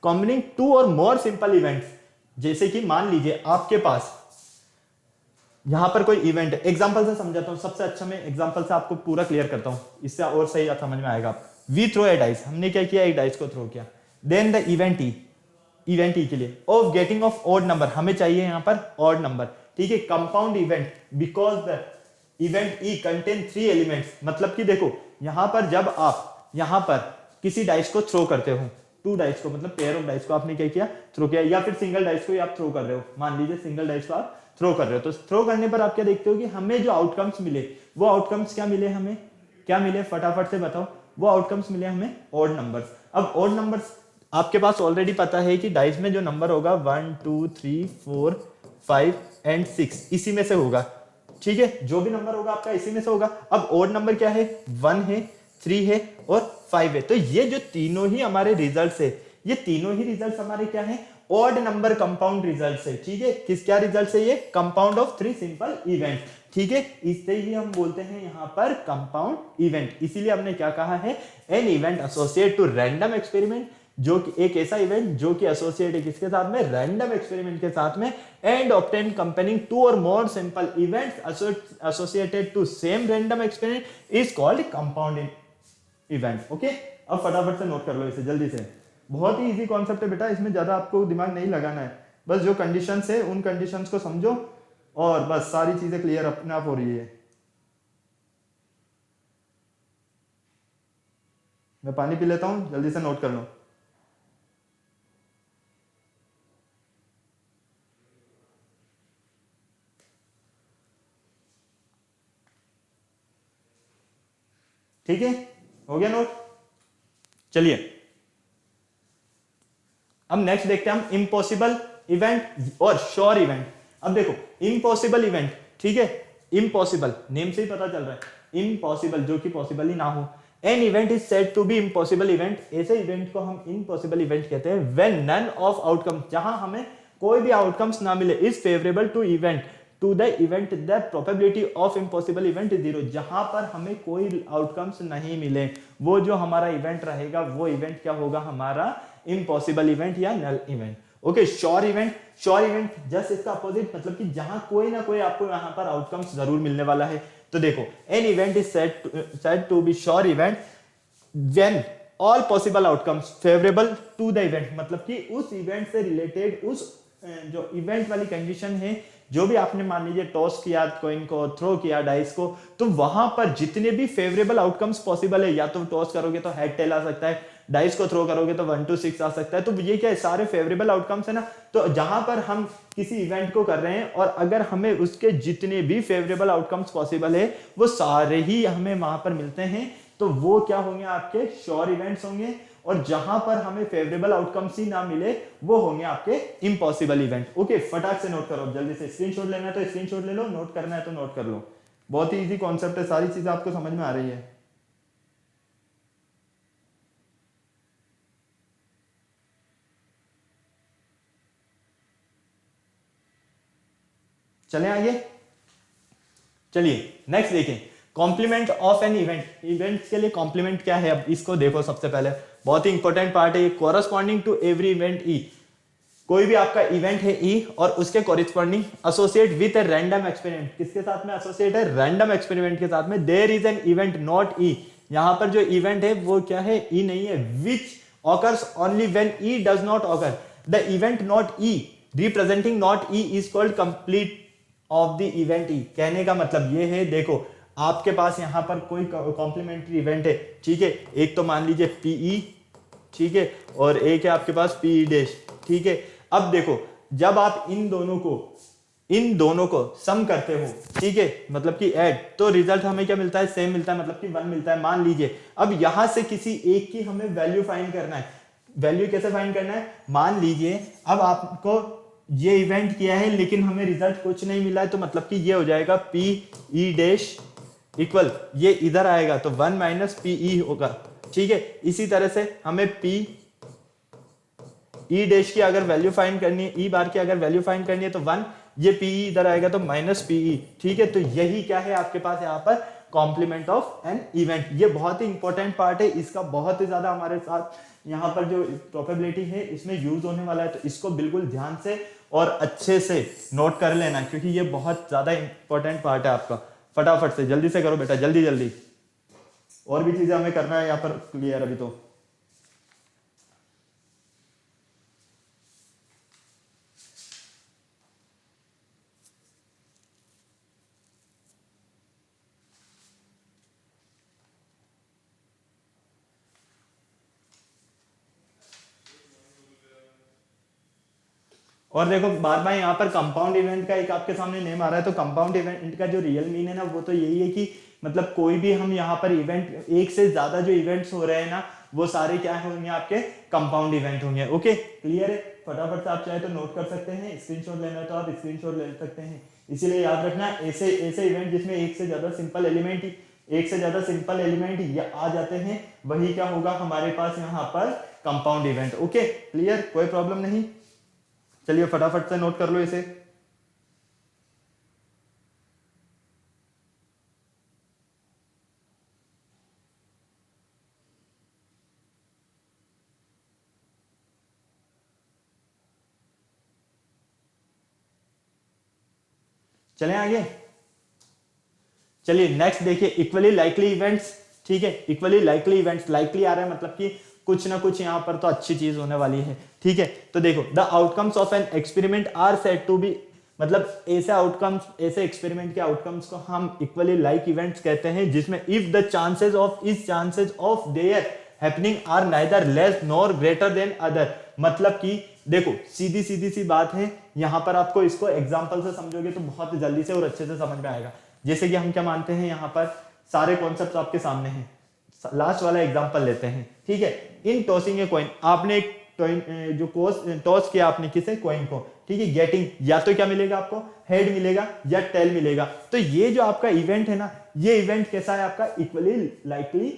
combining two or more simple events. जैसे कि मान लीजिए आपके पास यहां पर कोई इवेंट है, एग्जांपल से समझाता हूं, सबसे अच्छा मैं एग्जांपल से आपको पूरा क्लियर करता हूं, इससे और सही समझ में आएगा। वी थ्रो ए डाइस, हमने क्या किया, एक डाइस को थ्रो किया। Then the event E, event E के लिए of getting of odd number, हमें चाहिए यहां पर ऑड नंबर, ठीक है। Compound event because the event E contain 3 elements, मतलब कि देखो यहां पर जब आप यहां पर किसी डाइस को थ्रो करते हो, 2 डाइस को, मतलब पेयर ऑफ डाइस को आपने क्या किया, थ्रो किया, या फिर सिंगल डाइस को ही आप थ्रो कर रहे हो, मान लीजिए सिंगल डाइस को आप थ्रो कर रहे हो, तो थ्रो करने पर आप क्या देखते हो कि हमें जो आउटकम्स मिले, वो आउटकम्स क्या मिले, हमें क्या मिले, फटाफट से बताओ। वो आउटकम्स मिले हमें ऑड नंबर्स। अब ऑड नंबर्स आपके पास ऑलरेडी पता है कि डाइस में जो नंबर होगा 1 2 3 4 5 एंड 6 इसी में से होगा, ठीक है। जो भी नंबर होगा आपका इसी में से होगा। अब ऑड नंबर क्या है, 1 है, 3 है और 5 है। तो ये जो तीनों ही हमारे रिजल्ट्स है, ये तीनों ही रिजल्ट्स हमारे क्या है, ऑड नंबर कंपाउंड रिजल्ट्स है, ठीक है। किस क्या रिजल्ट्स है ये, कंपाउंड ऑफ 3 सिंपल इवेंट, ठीक है। इससे ही हम बोलते हैं यहां पर कंपाउंड इवेंट। इसीलिए हमने क्या कहा है, an event associate to random experiment, जो कि एक ऐसा इवेंट जो कि एसोसिएट है किसके साथ में, रैंडम एक्सपेरिमेंट के साथ में, एंड ऑब्टेन कंपेनिंग 2 और more simple events associated to same random experiment is called compound event. Okay, अब फटाफट से नोट कर लो इसे जल्दी से। बहुत ही इजी कॉन्सेप्ट है बेटा, इसमें ज्यादा आपको दिमाग नहीं लगाना है, बस जो कंडीशंस है उन कंडीशंस को समझो और बस सारी चीजें क्लियर अपने आप हो रही है। मैं पानी पी लेता हूं, जल्दी से नोट कर लो। ठीक है, हो गया नोट। चलिए अब नेक्स्ट देखते हैं हम इम्पॉसिबल इवेंट और श्योर इवेंट। अब देखो इम्पॉसिबल इवेंट, ठीक है, इम्पॉसिबल नेम से ही पता चल रहा है, इम्पॉसिबल जो कि पॉसिबल ही ना हो। An event is said to be impossible event, ऐसे इवेंट को हम इम्पॉसिबल इवेंट कहते हैं व्हेन नन ऑफ आउटकम, जहां हमें कोई भी आउटकम्स ना मिले, is favourable to event to the event the probability of impossible event is 0। जहां पर हमें कोई आउटकम्स नहीं मिले, वो जो हमारा इवेंट रहेगा वो इवेंट क्या होगा, हमारा इम्पॉसिबल इवेंट या null event. Okay, sure event, sure event just इसका अपोजिट, मतलब कि जहां कोई ना कोई आपको यहां पर आउटकम्स जरूर मिलने वाला है। तो देखो an event is said to be sure event when all possible outcomes favourable to the event, मतलब कि उस इवेंट से रिलेटेड उस जो इवेंट वाली कंडीशन है, जो भी आपने मान लीजिए टॉस किया कॉइन को, थ्रो किया डाइस को, तो वहां पर जितने भी फेवरेबल आउटकम्स पॉसिबल है, या तो टॉस करोगे तो हेड टेल आ सकता है, डाइस को थ्रो करोगे तो 1 to 6 आ सकता है, तो ये क्या है, सारे फेवरेबल आउटकम्स है ना। तो जहां पर हम किसी इवेंट को कर रहे हैं और अगर हमें उसके जितने भी फेवरेबल आउटकम्स पॉसिबल है वो सारे ही हमें वहां पर मिलते हैं, तो वो क्या होंगे, आपके श्योर इवेंट्स होंगे। और जहां पर हमें फेवरेबल आउटकम्स ही ना मिले वो होंगे आपके इम्पॉसिबल इवेंट। ओके, फटाक से नोट करो, जल्दी से स्क्रीनशॉट लेना है तो स्क्रीनशॉट ले लो, नोट करना है तो नोट कर लो। बहुत ही इजी कॉन्सेप्ट है, सारी चीजें आपको समझ में आ रही है। चलें आगे, चलिए नेक्स्ट देखें, complement of an event. Event के लिए कॉम्प्लीमेंट क्या है, अब इसको देखो। सबसे पहले बहुत ही इंपॉर्टेंट पार्ट है, corresponding to every event E, कोई भी आपका इवेंट है ई और उसके corresponding associate with a random experiment, किसके साथ में एसोसिएट है, रैंडम एक्सपेरिमेंट के साथ में। There is an event not E, यहां पर जो इवेंट है वो क्या है, ई नहीं है, which occurs only when E does not occur, the event not E representing not E is called complete of the event ई। कहने का मतलब ये है, देखो आपके पास यहां पर कोई कॉम्प्लीमेंट्री इवेंट है, ठीक है, एक तो मान लीजिए पीई, ठीक है, और एक है आपके पास पीई डैश, ठीक है। अब देखो जब आप इन दोनों को सम करते हो, ठीक है, मतलब कि ऐड, तो रिजल्ट हमें क्या मिलता है, सेम मिलता है, मतलब कि 1 मिलता है। मान लीजिए अब यहां से किसी एक की हमें वैल्यू फाइंड करना है। वैल्यू कैसे फाइंड करना है, मान लीजिए अब आपको ये इवेंट किया है लेकिन हमें रिजल्ट कुछ नहीं मिला है, तो मतलब कि ये हो जाएगा पी ई डैश इक्वल ये इधर आएगा तो 1 माइनस पी ई होगा, ठीक है। इसी तरह से हमें पी ई डैश की अगर वैल्यू फाइंड करनी है, ई बार की अगर वैल्यू फाइंड करनी है तो 1, ये पीई इधर आएगा तो माइनस पीई, ठीक है। तो यही क्या है आपके पास यहाँ पर कॉम्प्लीमेंट ऑफ एन इवेंट। ये बहुत ही इंपॉर्टेंट पार्ट है, इसका बहुत ही ज्यादा हमारे साथ यहाँ पर जो प्रोबेबिलिटी है इसमें यूज होने वाला है, तो इसको बिल्कुल ध्यान से और अच्छे से नोट कर लेना, क्योंकि ये बहुत ज्यादा इंपॉर्टेंट पार्ट है आपका। फटाफट से जल्दी से करो बेटा, जल्दी जल्दी, और भी चीजें हमें करना है यहाँ पर क्लियर अभी तो। और देखो बार बार यहाँ पर कंपाउंड इवेंट का एक आपके सामने नेम आ रहा है, तो कंपाउंड इवेंट का जो रियल मीन है ना वो तो यही है कि मतलब कोई भी हम यहाँ पर इवेंट, एक से ज्यादा जो इवेंट्स हो रहे हैं ना वो सारे क्या होंगे आपके कंपाउंड इवेंट होंगे। ओके क्लियर है, फटाफट से आप चाहे तो नोट कर सकते हैं, स्क्रीनशॉट लेना है तो आप स्क्रीनशॉट ले सकते हैं। इसीलिए याद रखना ऐसे ऐसे इवेंट जिसमें एक से ज्यादा सिंपल एलिमेंट ये आ जाते हैं, वही क्या होगा हमारे पास यहाँ पर कंपाउंड इवेंट। ओके क्लियर, कोई प्रॉब्लम नहीं। चलिए फटाफट से नोट कर लो इसे। चलें आगे। चलिए नेक्स्ट देखिए, इक्वली लाइकली इवेंट्स, ठीक है। इक्वली लाइकली इवेंट्स, लाइकली आ रहा है मतलब कि कुछ ना कुछ यहां पर तो अच्छी चीज होने वाली है, ठीक है। तो देखो the outcomes of an experiment are said to be, मतलब ऐसे आउटकम्स, ऐसे एक्सपेरिमेंट के आउटकम्स को हम इक्वली लाइक इवेंट्स कहते हैं, जिसमें if the chances of their happening are neither less nor greater than other. मतलब कि देखो सीधी सीधी सी बात है, यहां पर आपको इसको एग्जांपल से समझोगे तो बहुत जल्दी से और अच्छे से समझ में आएगा। जैसे कि हम क्या मानते हैं, यहाँ पर सारे कॉन्सेप्ट आपके सामने हैं। लास्ट वाला एग्जांपल लेते हैं, ठीक है। इन टॉसिंग ए कॉइन, आपने एक जो टॉस किया आपने किसे, कॉइन को, ठीक है। गेटिंग, या तो क्या मिलेगा आपको, हेड मिलेगा या टेल मिलेगा। तो ये जो आपका इवेंट है ना, ये इवेंट कैसा है आपका, equally likely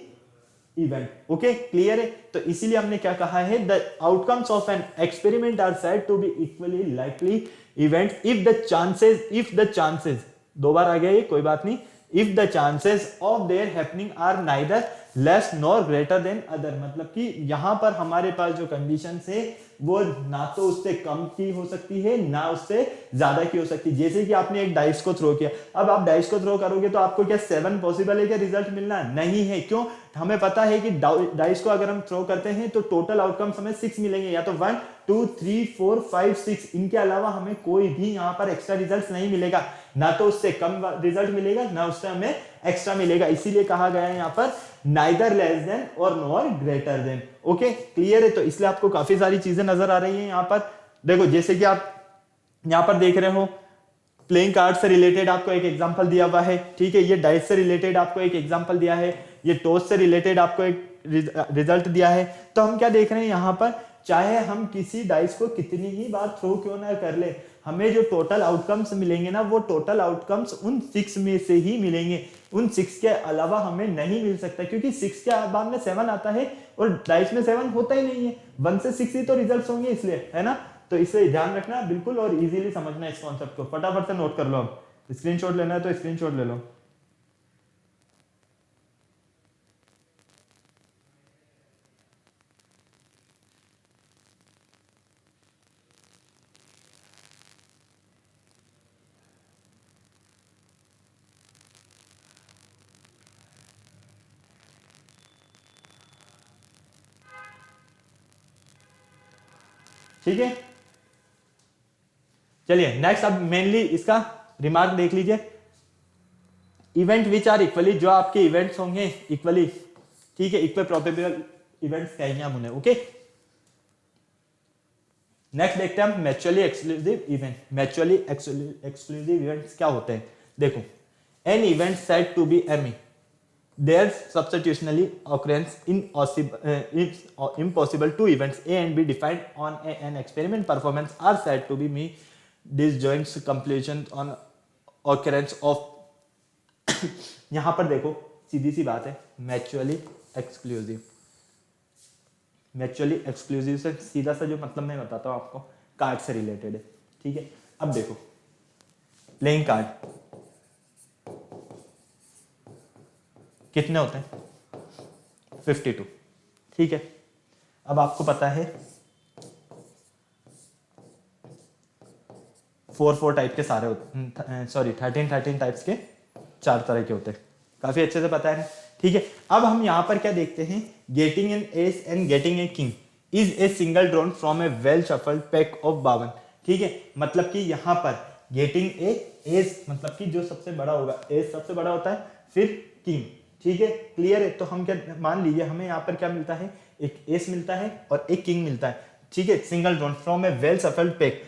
event. Okay clear है। तो इसीलिए हमने क्या कहा है, the outcomes of an experiment are said to be equally likely event if the chances, दो बार आ गया ये, कोई बात नहीं। If the chances of their happening are neither less nor greater than other, मतलब कि यहां पर हमारे पास जो कंडीशन है वो ना तो उससे कम की हो सकती है ना उससे ज्यादा की हो सकती है। जैसे कि आपने एक डाइस को थ्रो किया, अब आप डाइस को थ्रो करोगे तो आपको क्या 7 पॉसिबल है क्या रिजल्ट मिलना, नहीं है। क्यों, हमें पता है कि डाइस को अगर हम थ्रो करते हैं तो टोटल आउटकम्स हमें 6 मिलेंगे, या तो 1 2 3 4 5 6, इनके अलावा हमें कोई भी यहाँ पर एक्स्ट्रा रिजल्ट नहीं मिलेगा, ना तो उससे कम रिजल्ट मिलेगा ना उससे हमें एक्स्ट्रा मिलेगा। इसीलिए कहा गया है यहाँ पर नाइदर लेस देन और nor greater then. Okay clear है। तो इसलिए आपको काफी सारी चीजें नजर आ रही हैं यहाँ पर। देखो जैसे कि आप यहाँ पर देख रहे हो, प्लेइंग कार्ड से रिलेटेड आपको एक एग्जांपल दिया हुआ है, ठीक है। ये डाइस से रिलेटेड आपको एक एग्जांपल दिया है, ये टॉस से रिलेटेड आपको एक रिजल्ट दिया है। तो हम क्या देख रहे हैं यहाँ पर, चाहे हम किसी डाइस को कितनी ही बार थ्रो क्यों ना कर ले, हमें जो टोटल आउटकम्स मिलेंगे ना, वो टोटल आउटकम्स उन 6 में से ही मिलेंगे, उन 6 के अलावा हमें नहीं मिल सकता, क्योंकि 6 के बाद में 7 आता है और डाइस में 7 होता ही नहीं है, 1 से 6 ही तो रिजल्ट्स होंगे, इसलिए, है ना। तो इसे ध्यान रखना बिल्कुल और इजीली समझना इस कॉन्सेप्ट को। फटाफट से नोट कर लो, अब स्क्रीनशॉट लेना है तो स्क्रीनशॉट ले लो। ठीक है, चलिए नेक्स्ट, अब मेनली इसका रिमार्क देख लीजिए। इवेंट विच आर इक्वली, जो आपके इवेंट्स होंगे इक्वली, ठीक है, इक्वल प्रोबेबल इवेंट्स कहेंगे हम उन्हें। ओके नेक्स्ट देखते हैं हम mutually exclusive event. Mutually exclusive events क्या होते हैं, देखो, an event said to be एमी, their substitutionally occurrence impossible two events A and B defined on an experiment performance are said to be disjoint completion on occurrence of यहां पर देखो सीधी सी बात है, म्यूचुअली एक्सक्लूसिव। म्यूचुअली एक्सक्लूसिव से सीधा सा जो मतलब मैं बताता हूं आपको, कार्ड से रिलेटेड है, ठीक है। अब देखो प्लेइंग कार्ड कितने होते हैं, 52, ठीक है। अब आपको पता है 4 टाइप के सारे होते, सॉरी 13 टाइप्स के 4 तरह के होते हैं, काफी अच्छे से पता है ना, ठीक है। अब हम यहाँ पर क्या देखते हैं, getting an S and getting a king is a single drawn from a well shuffled pack of 52, ठीक है। मतलब कि यहाँ पर गेटिंग ए एस मतलब कि जो सबसे बड़ा होगा, एस सबसे बड़ा होता है, फिर किंग, ठीक है, क्लियर है। तो हम क्या मान लीजिए हमें यहाँ पर क्या मिलता है, एक एस मिलता है और एक किंग मिलता है, ठीक है। Single drawn from a well shuffled pack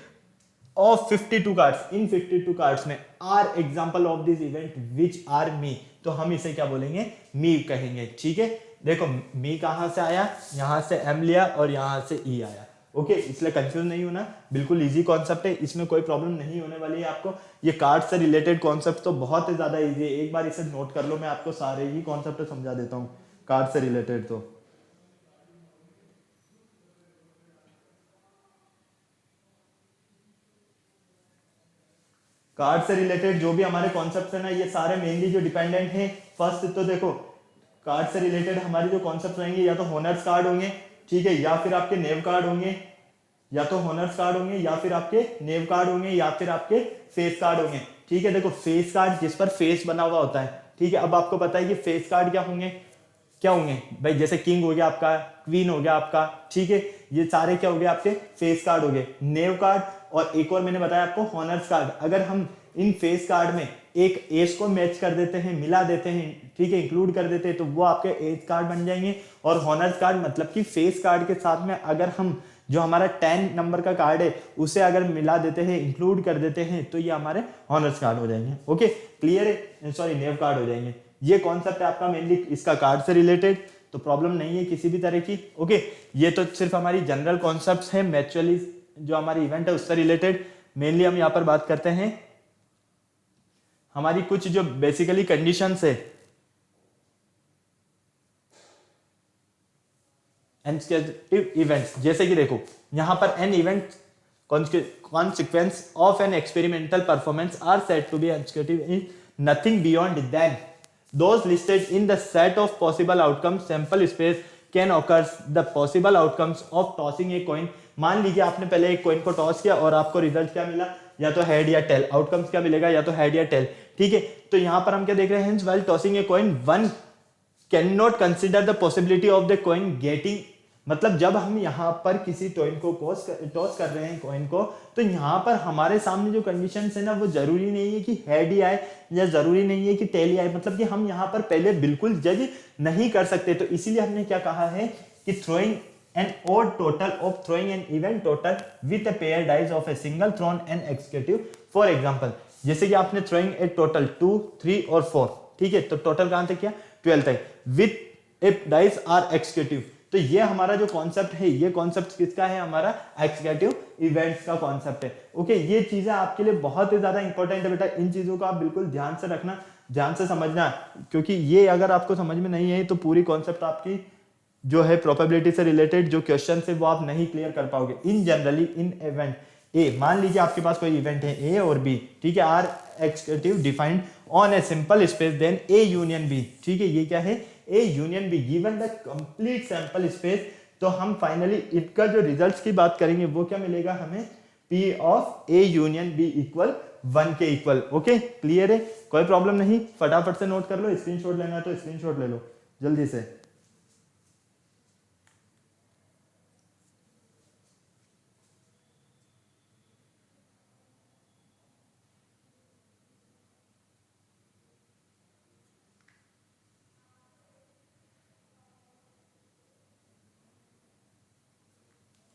of 52 cards, इन 52 कार्ड्स में are example of this event which are me, तो हम इसे क्या बोलेंगे, मी कहेंगे, ठीक है। देखो मी कहां से आया, यहां से एम लिया और यहां से ई आया, ओके, इसलिए कंफ्यूज नहीं होना, बिल्कुल इजी कॉन्सेप्ट है, इसमें कोई प्रॉब्लम नहीं होने वाली है आपको। ये कार्ड से रिलेटेड कॉन्सेप्ट तो बहुत ही ज्यादा इजी है, एक बार इसे नोट कर लो, मैं आपको सारे ही कॉन्सेप्ट समझा देता हूँ कार्ड से रिलेटेड। तो कार्ड से रिलेटेड जो भी हमारे कॉन्सेप्ट है ना, ये सारे मेनली जो डिपेंडेंट हैं, फर्स्ट तो देखो कार्ड से रिलेटेड हमारे जो कॉन्सेप्ट रहेंगे, या तो होनर्स कार्ड होंगे, ठीक है, या फिर आपके नेव कार्ड होंगे, या तो होनर्स कार्ड होंगे, या फिर आपके नेव कार्ड होंगे, या फिर आपके फेस कार्ड होंगे, ठीक है। देखो फेस कार्ड जिस पर फेस बना हुआ होता है, ठीक है। अब आपको पता है कि फेस कार्ड क्या होंगे, क्या होंगे भाई, जैसे किंग हो गया आपका, क्वीन हो गया आपका, ठीक है, ये सारे क्या हो गए आपके फेस कार्ड हो गए। नेव कार्ड और एक और मैंने बताया आपको हॉनर्स कार्ड, अगर हम इन फेस कार्ड में एक एस को मैच कर देते हैं, मिला देते हैं, ठीक है, इंक्लूड कर देते हैं, तो वो आपके एज कार्ड बन जाएंगे। और हॉनर्स कार्ड मतलब कि फेस कार्ड के साथ में अगर हम जो हमारा 10 नंबर का कार्ड है उसे अगर मिला देते हैं, इंक्लूड कर देते हैं, तो ये हमारे हॉनर्स कार्ड हो जाएंगे, ओके, क्लियर है, सॉरी नेव कार्ड हो जाएंगे। ये कॉन्सेप्ट है आपका मेनली इसका कार्ड से रिलेटेड, तो प्रॉब्लम नहीं है किसी भी तरह की, ओके। ये तो सिर्फ हमारी जनरल कॉन्सेप्ट्स है, मैचुअली जो हमारी इवेंट है उससे रिलेटेड। मेनली हम यहाँ पर बात करते हैं हमारी कुछ जो बेसिकली कंडीशंस है एंड इवेंट्स, जैसे कि देखो यहां पर an event consequence of an experimental performance are said to be executive in nothing beyond than those listed in the set of possible outcomes sample space can occur the possible outcomes of tossing a coin। मान लीजिए आपने पहले एक कॉइन को टॉस किया और आपको रिजल्ट क्या मिला, या तो हेड या टेल, आउटकम्स क्या मिलेगा, या तो हेड या टेल, ठीक है। तो यहां पर हम क्या देख रहे हैं, while tossing a coin one cannot consider the possibility of the coin getting, मतलब जब हम यहाँ पर किसी टॉइन को टॉस कर रहे हैं कॉइन को, तो यहाँ पर हमारे सामने जो कंडीशंस है ना, वो जरूरी नहीं है कि हेड ही आए या जरूरी नहीं है कि टेल ही आए, मतलब कि हम यहाँ पर पहले बिल्कुल जज नहीं कर सकते। तो इसीलिए हमने क्या कहा है कि throwing an odd total of throwing an even total with a pair dice of a single thrown and executive। For example जैसे कि आपने थ्रोइंग ए टोटल 2, 3 और 4, ठीक है, तो टोटल कहां तक किया 12 तक, with a dice are exclusive. तो ये हमारा जो कॉन्सेप्ट है, ये कॉन्सेप्ट किसका है, हमारा एक्सिक्यूटिव इवेंट्स का कॉन्सेप्ट है, ओके। ये चीजें आपके लिए बहुत ही ज्यादा इंपॉर्टेंट है बेटा, इन चीजों को आप बिल्कुल ध्यान से रखना, ध्यान से समझना, क्योंकि ये अगर आपको समझ में नहीं है तो पूरी कॉन्सेप्ट आपकी जो है प्रोबेबिलिटी से रिलेटेड जो क्वेश्चन है वो आप नहीं क्लियर कर पाओगे। इन जनरली इन इवेंट ए, मान लीजिए आपके पास कोई इवेंट है ए और बी, ठीक है, are exclusive defined on a simple space then A union B, ठीक है, ये क्या है A union B, given the complete sample space. तो हम फाइनली इनका जो रिजल्ट्स की बात करेंगे वो क्या मिलेगा हमें, P of A union B equal 1 के इक्वल, ओके, क्लियर है, कोई प्रॉब्लम नहीं, फटाफट से नोट कर लो, स्क्रीनशॉट लेना है तो स्क्रीनशॉट ले लो जल्दी से।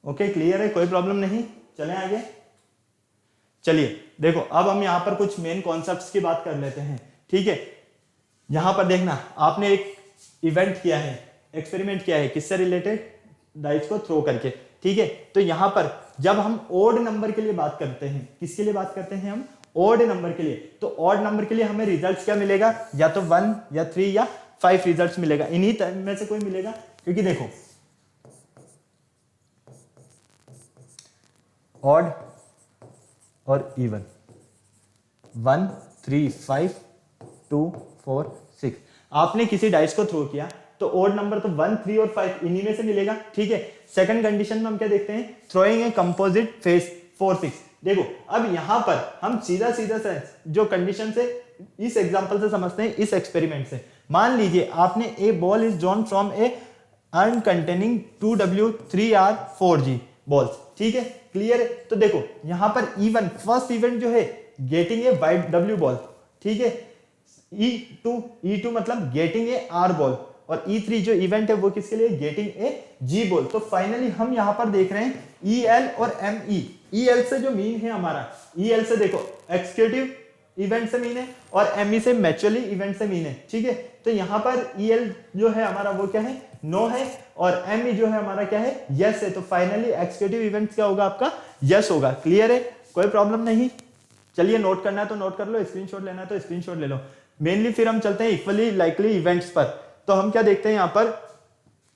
ओके, क्लियर है, कोई प्रॉब्लम नहीं, चलें आगे। चलिए देखो अब हम यहाँ पर कुछ मेन कॉन्सेप्ट्स की बात कर लेते हैं, ठीक है। यहां पर देखना आपने एक इवेंट किया है, एक्सपेरिमेंट किया है, किससे रिलेटेड, डाइस को थ्रो करके, ठीक है। तो यहां पर जब हम ओड नंबर के लिए बात करते हैं, किसके लिए बात करते हैं हम, ऑड नंबर के लिए। तो ऑड नंबर के लिए हमें रिजल्ट क्या मिलेगा, या तो 1 या 3 या 5 रिजल्ट मिलेगा, इन्हीं में से कोई मिलेगा। क्योंकि देखो ऑड और इवन 1 3 5 2 4 6, आपने किसी डाइस को थ्रो किया तो ऑड नंबर तो 1 3 और 5 इन्हीं में से मिलेगा। ठीक है, सेकंड कंडीशन में हम क्या देखते हैं, थ्रोइंग ए कंपोजिट फेस 4 6। देखो अब यहां पर हम सीधा सीधा से जो कंडीशन से इस एग्जांपल से समझते हैं, इस एक्सपेरिमेंट से। मान लीजिए आपने a ball is drawn from a urn containing 2W 3R 4G balls. ठीक है, क्लियर है। तो देखो यहां पर इवन फर्स्ट इवेंट जो है getting a white W ball, ठीक है, E2 मतलब गेटिंग ए R बॉल, और E3 जो इवेंट है वो किसके लिए, गेटिंग ए G बॉल। तो फाइनली हम यहां पर देख रहे हैं EL और ME। EL से जो मीन है हमारा, EL से देखो एक्सिक्यूटिव इवेंट से मीन है और ME से मैच्योरली इवेंट से मीन है। ठीक है, तो यहां पर EL जो है हमारा वो क्या है, नो है, और ME जो है हमारा क्या है, यस है। तो फाइनली एक्सिक्यूटिव इवेंट क्या होगा आपका, यस होगा। क्लियर है, कोई प्रॉब्लम नहीं। चलिए नोट करना है तो नोट कर लो, स्क्रीनशॉट लेना है तो स्क्रीनशॉट ले लो। मेनली फिर हम चलते हैं इक्वली लाइकली इवेंट्स पर। तो हम क्या देखते हैं यहां पर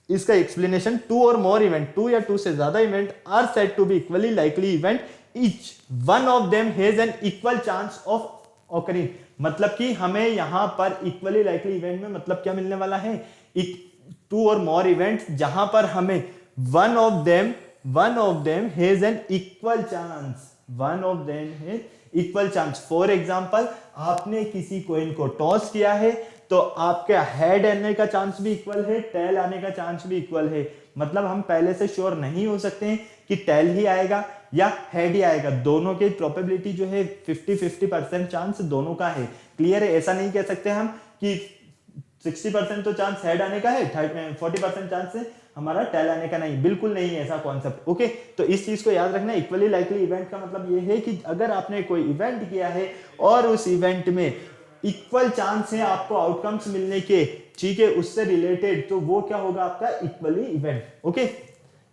इसका एक्सप्लेनेशन, 2 और मोर इवेंट, 2 या 2 से ज्यादा event are said to be equally likely event, each one of them has an equal chance of occurring. मतलब कि हमें यहां पर इक्वली लाइकली इवेंट में मतलब क्या मिलने वाला है, 2 और मोर इवेंट जहां पर हमें one of them has an equal chance, one of them has equal chance. For example आपने किसी कॉइन को टॉस किया है तो आपके हेड आने का चांस भी इक्वल है, टेल आने का चांस भी इक्वल है। मतलब हम पहले से श्योर नहीं हो सकते हैं कि टेल ही आएगा या हेड ही आएगा, दोनों की प्रोबेबिलिटी जो है 50-50% चांस दोनों का है। क्लियर है, ऐसा नहीं कह सकते हम कि 60% तो चांस हेड आने का है, 40% चांस है हमारा टेल आने का, नहीं, बिल्कुल नहीं है ऐसा कॉन्सेप्ट। ओके, तो इस चीज को याद रखना। इक्वली लाइकली इवेंट का मतलब ये है कि अगर आपने कोई इवेंट किया है और उस इवेंट में इक्वल चांस है आपको आउटकम्स मिलने के, ठीक है, उससे रिलेटेड, तो वो क्या होगा आपका इक्वली इवेंट। ओके,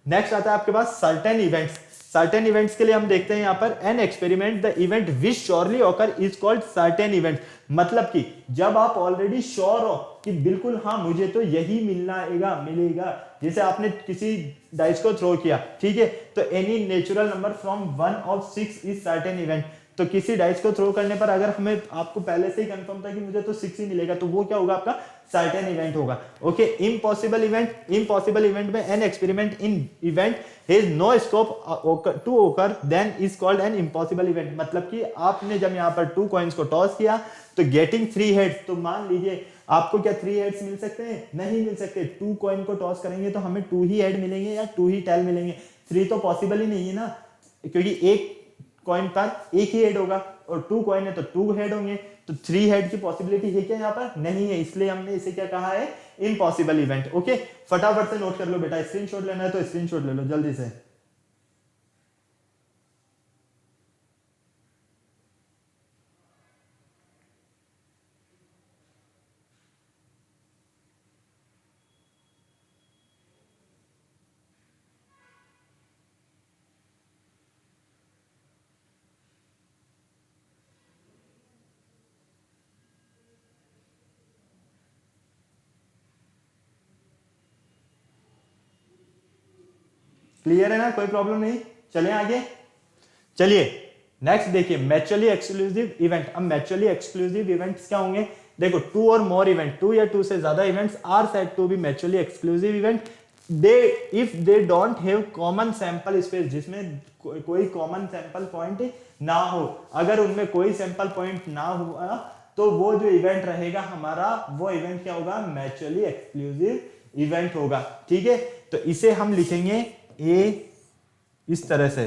नेक्स्ट आता है आपके पास सर्टेन इवेंट्स। सर्टेन इवेंट्स के लिए हम देखते हैं यहां पर an experiment the event which surely occur is called certain event. मतलब कि जब आप ऑलरेडी श्योर हो कि बिल्कुल हाँ मुझे तो यही मिलेगा। जैसे आपने किसी डाइस को थ्रो किया, ठीक है, तो any natural number from 1 of 6 is certain event. तो किसी डाइस को थ्रो करने पर अगर हमें आपको पहले से ही कंफर्म था कि मुझे तो 6 ही मिलेगा, तो वो क्या होगा आपका सर्टेन इवेंट होगा। ओके, इम्पॉसिबल इवेंट में an experiment in event has no scope to occur then is called an impossible event. मतलब कि आपने जब यहाँ पर 2 कॉइन्स को टॉस किया तो गेटिंग 3 हेड्स, तो मान लीजिए आपको क्या 3 हेड्स मिल सकते हैं, नहीं मिल सकते। 2 कॉइन को टॉस करेंगे तो हमें 2 ही हेड मिलेंगे या 2 ही टेल मिलेंगे, 3 तो पॉसिबल ही नहीं है ना, क्योंकि एक कॉइन पर एक ही हेड होगा और 2 कॉइन है तो 2 हेड होंगे। तो 3 हेड की पॉसिबिलिटी है क्या यहाँ पर, नहीं है, इसलिए हमने इसे क्या कहा है, इम्पॉसिबल इवेंट। ओके, फटाफट से नोट कर लो बेटा, स्क्रीनशॉट लेना है तो स्क्रीनशॉट ले लो जल्दी से। क्लियर है ना, कोई प्रॉब्लम नहीं। चले आगे, चलिए नेक्स्ट देखिए म्यूचुअली एक्सक्लूसिव इवेंट। अब म्यूचुअली एक्सक्लूसिव इवेंट्स क्या होंगे, देखो 2 और मोर इवेंट, 2 या 2 से ज्यादा events are said to be mutually exclusive event if they don't have common sample space, जिसमें कोई कॉमन सैंपल पॉइंट ना हो। अगर उनमें कोई सैंपल पॉइंट ना हुआ तो वो जो इवेंट रहेगा हमारा, वो इवेंट क्या होगा, म्यूचुअली एक्सक्लूसिव इवेंट होगा। ठीक है, तो इसे हम लिखेंगे ए इस तरह से,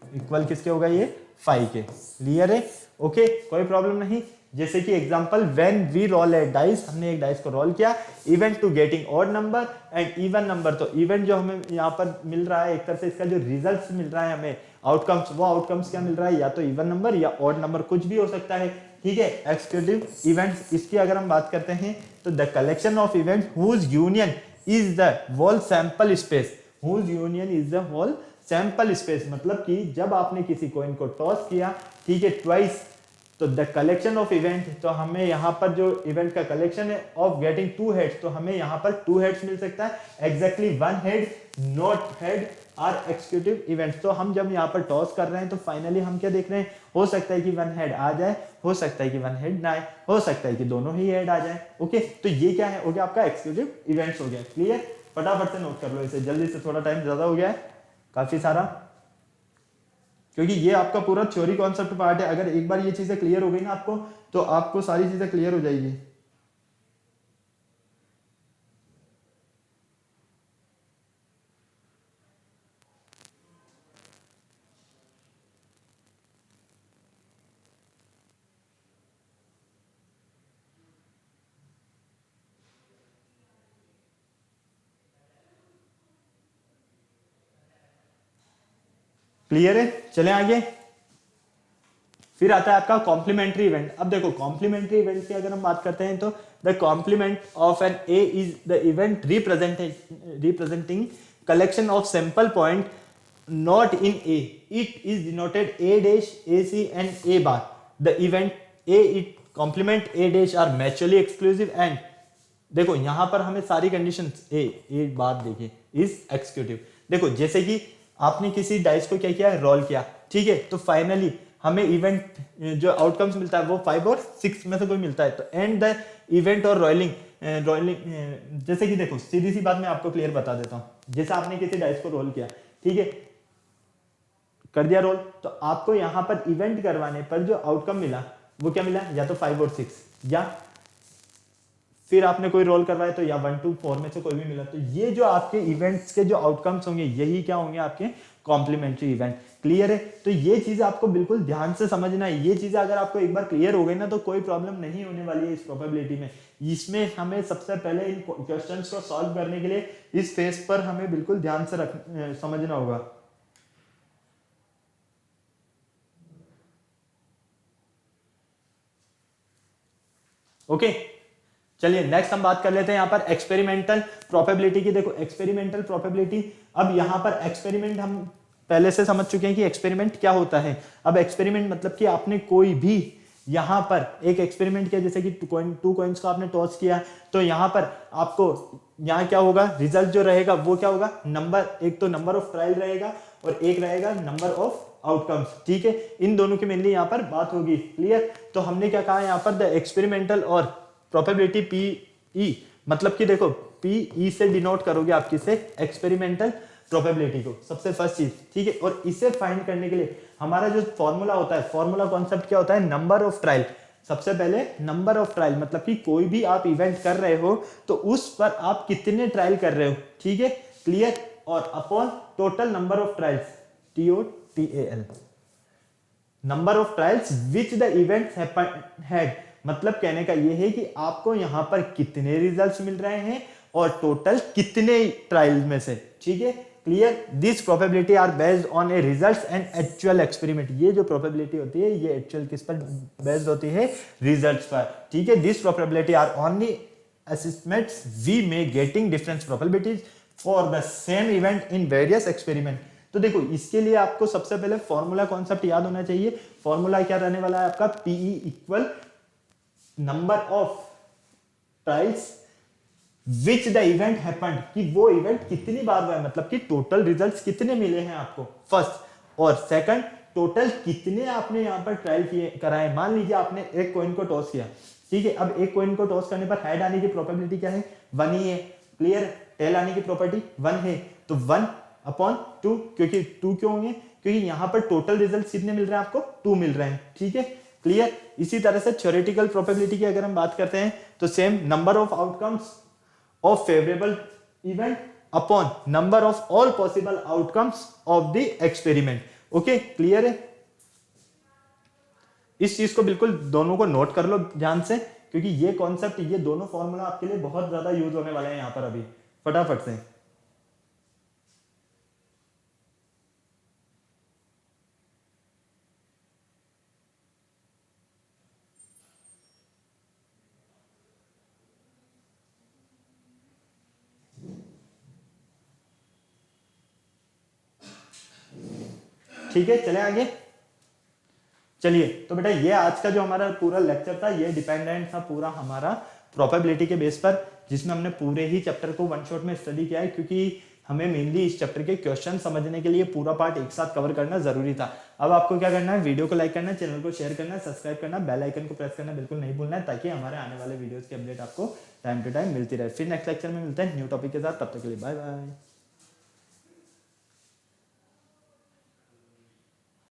इक्वल किसके होगा, ये 5 के। क्लियर है, ओके, कोई प्रॉब्लम नहीं। जैसे कि example, when we roll a dice, हमने एक डाइस को रोल किया, event to getting odd number and even number. तो इवेंट जो हमें यहाँ पर मिल रहा है, एक तरह से इसका जो रिजल्ट मिल रहा है हमें आउटकम्स, वो आउटकम्स क्या मिल रहा है, या तो इवन नंबर या ऑड नंबर, कुछ भी हो सकता है। ठीक है, एक्सिक्यूटिव इवेंट्स, इसकी अगर हम बात करते हैं तो the collection of event whose union is the whole sample space, whose union is the whole sample space. मतलब कि जब आपने किसी कॉइन को टॉस किया, ठीक है, ट्वाइस, तो द कलेक्शन ऑफ इवेंट, तो हमें यहाँ पर जो इवेंट का कलेक्शन है ऑफ गेटिंग टू हेड्स, तो हमें यहाँ पर टू हेड्स मिल सकता है। Exactly one head not head are exclusive events. तो हम जब यहाँ पर टॉस कर रहे हैं तो फाइनली हम क्या देख रहे हैं, हो सकता है कि वन हेड आ जाए, हो सकता है कि वन हेड ना आए, हो सकता है कि दोनों ही हेड आ जाए। ओके, तो ये क्या है, हो गया आपका एक्सिक्यूटिव इवेंट्स हो गया। क्लियर, फटाफट से नोट कर लो इसे जल्दी से, थोड़ा टाइम ज्यादा हो गया है काफी सारा, क्योंकि ये आपका पूरा थ्योरी कॉन्सेप्ट पार्ट है। अगर एक बार ये चीजें क्लियर हो गई ना आपको, तो आपको सारी चीजें क्लियर हो जाएगी। क्लियर है, चलें आगे। फिर आता है आपका कॉम्प्लीमेंट्री इवेंट। अब देखो कॉम्प्लीमेंट्री इवेंट की अगर हम बात करते हैं तो the complement of an A is the event representing collection of sample point not in A, it is denoted A dash A C and A bar. The event A it complement A dash are mutually exclusive and, देखो यहां पर हमें सारी कंडीशंस एक बात देखिए, इज एक्सिक्यूटिव। देखो जैसे कि आपने किसी डाइस को क्या किया, रोल किया, ठीक है, तो फाइनली हमें इवेंट जो आउटकम्स मिलता है वो 5 और 6 में से कोई मिलता है। तो एंड द इवेंट और रोलिंग जैसे कि देखो सीधी सी बात मैं आपको क्लियर बता देता हूं। जैसे आपने किसी डाइस को रोल किया, ठीक है, कर दिया रोल, तो आपको यहां पर इवेंट करवाने पर जो आउटकम मिला वो क्या मिला, या तो 5 और 6, या फिर आपने कोई रोल करवाया तो या 1 to 4 में से कोई भी मिला। तो ये जो आपके इवेंट्स के जो आउटकम्स होंगे यही क्या होंगे, आपके कॉम्प्लीमेंट्री इवेंट। क्लियर है, तो ये चीज आपको बिल्कुल ध्यान से समझना है। ये चीजें अगर आपको एक बार क्लियर हो गई ना, तो कोई प्रॉब्लम नहीं होने वाली है इस प्रोबेबिलिटी में। इसमें हमें सबसे पहले इन क्वेश्चंस को सॉल्व करने के लिए इस फेस पर हमें बिल्कुल ध्यान से समझना होगा। ओके, चलिए नेक्स्ट हम बात कर लेते हैं यहाँ पर एक्सपेरिमेंटल प्रोबेबिलिटी की। देखो एक्सपेरिमेंटल प्रोबेबिलिटी, अब यहाँ पर एक्सपेरिमेंट हम पहले से समझ चुके हैं कि एक्सपेरिमेंट क्या होता है। अब एक्सपेरिमेंट मतलब कि आपने कोई भी यहाँ पर एक एक्सपेरिमेंट किया, जैसे कि टू कॉइन्स को आपने टॉस किया, तो यहाँ पर आपको यहाँ क्या होगा, रिजल्ट जो रहेगा वो क्या होगा, नंबर, एक तो नंबर ऑफ ट्रायल रहेगा और एक रहेगा नंबर ऑफ आउटकम्स। ठीक है, इन दोनों की मेनली यहाँ पर बात होगी। क्लियर, तो हमने क्या कहा यहाँ पर, द एक्सपेरिमेंटल और प्रोबेबिलिटी पी ई, मतलब कि देखो पी ई से डिनोट करोगे आप किसे, एक्सपेरिमेंटल प्रोबेबिलिटी को, सबसे फर्स्ट चीज। ठीक है, और इसे फाइंड करने के लिए हमारा जो फॉर्मूला होता है, फॉर्मूला कॉन्सेप्ट क्या होता है, नंबर ऑफ ट्रायल। सबसे पहले नंबर ऑफ ट्रायल, मतलब कि कोई भी आप इवेंट कर रहे हो तो उस पर आप कितने ट्रायल कर रहे हो। ठीक है, क्लियर, और upon total number of trials, TOTAL, number of trials which the event had, मतलब कहने का यह है कि आपको यहां पर कितने रिजल्ट्स मिल रहे हैं और टोटल कितने ट्रायल में से। ठीक है, clear, this probability are based on a results and actual experiment. ये जो प्रोबेबिलिटी होती है ये एक्चुअल किस पर बेस्ड होती है, रिजल्ट्स पर। ठीक है, this probability are only assessments we may getting different probabilities for the same event in various experiment. तो देखो इसके लिए आपको सबसे पहले फॉर्मूला कॉन्सेप्ट याद होना चाहिए। फॉर्मूला क्या रहने वाला है आपका, P E equal number of trials which the event happened, कि वो इवेंट कितनी बार हुआ है, मतलब कि टोटल रिजल्ट्स कितने मिले हैं आपको, फर्स्ट, और सेकंड टोटल कितने आपने यहां पर ट्रायल किए कराए। मान लीजिए आपने एक कॉइन को टॉस किया, ठीक है, अब एक कॉइन को टॉस करने पर हेड आने की प्रोबेबिलिटी क्या है, 1 ही है। क्लियर, टेल आने की प्रॉपर्टी 1 है, तो 1/2, क्योंकि 2 क्यों होंगे, क्योंकि यहां पर टोटल रिजल्ट कितने मिल रहे हैं आपको, 2 मिल रहे हैं। ठीक है, क्लियर। इसी तरह से थ्योरेटिकल प्रोबेबिलिटी की अगर हम बात करते हैं तो same, number of outcomes of favorable event upon number of all possible outcomes of the experiment. Okay, clear है। इस चीज को बिल्कुल दोनों को नोट कर लो ध्यान से, क्योंकि ये कॉन्सेप्ट, ये दोनों फॉर्मूला आपके लिए बहुत ज्यादा यूज होने वाले हैं यहां पर अभी, फटाफट से। ठीक है, चले आगे। चलिए तो बेटा ये आज का जो हमारा पूरा लेक्चर था ये डिपेंडेंट था पूरा हमारा प्रोबेबिलिटी के बेस पर, जिसमें हमने पूरे ही चैप्टर को वन शॉट में स्टडी किया है, क्योंकि हमें मेनली इस चैप्टर के क्वेश्चन समझने के लिए पूरा पार्ट एक साथ कवर करना जरूरी था। अब आपको क्या करना है, वीडियो को लाइक करना है, चैनल को शेयर करना है, सब्सक्राइब करना, बेल आइकन को प्रेस करना बिल्कुल नहीं भूलना है, ताकि हमारे आने वाले वीडियोस की अपडेट आपको टाइम टू टाइम मिलती रहे। फिर नेक्स्ट लेक्चर में मिलते हैं न्यू टॉपिक के साथ, तब तक के लिए बाय बाय।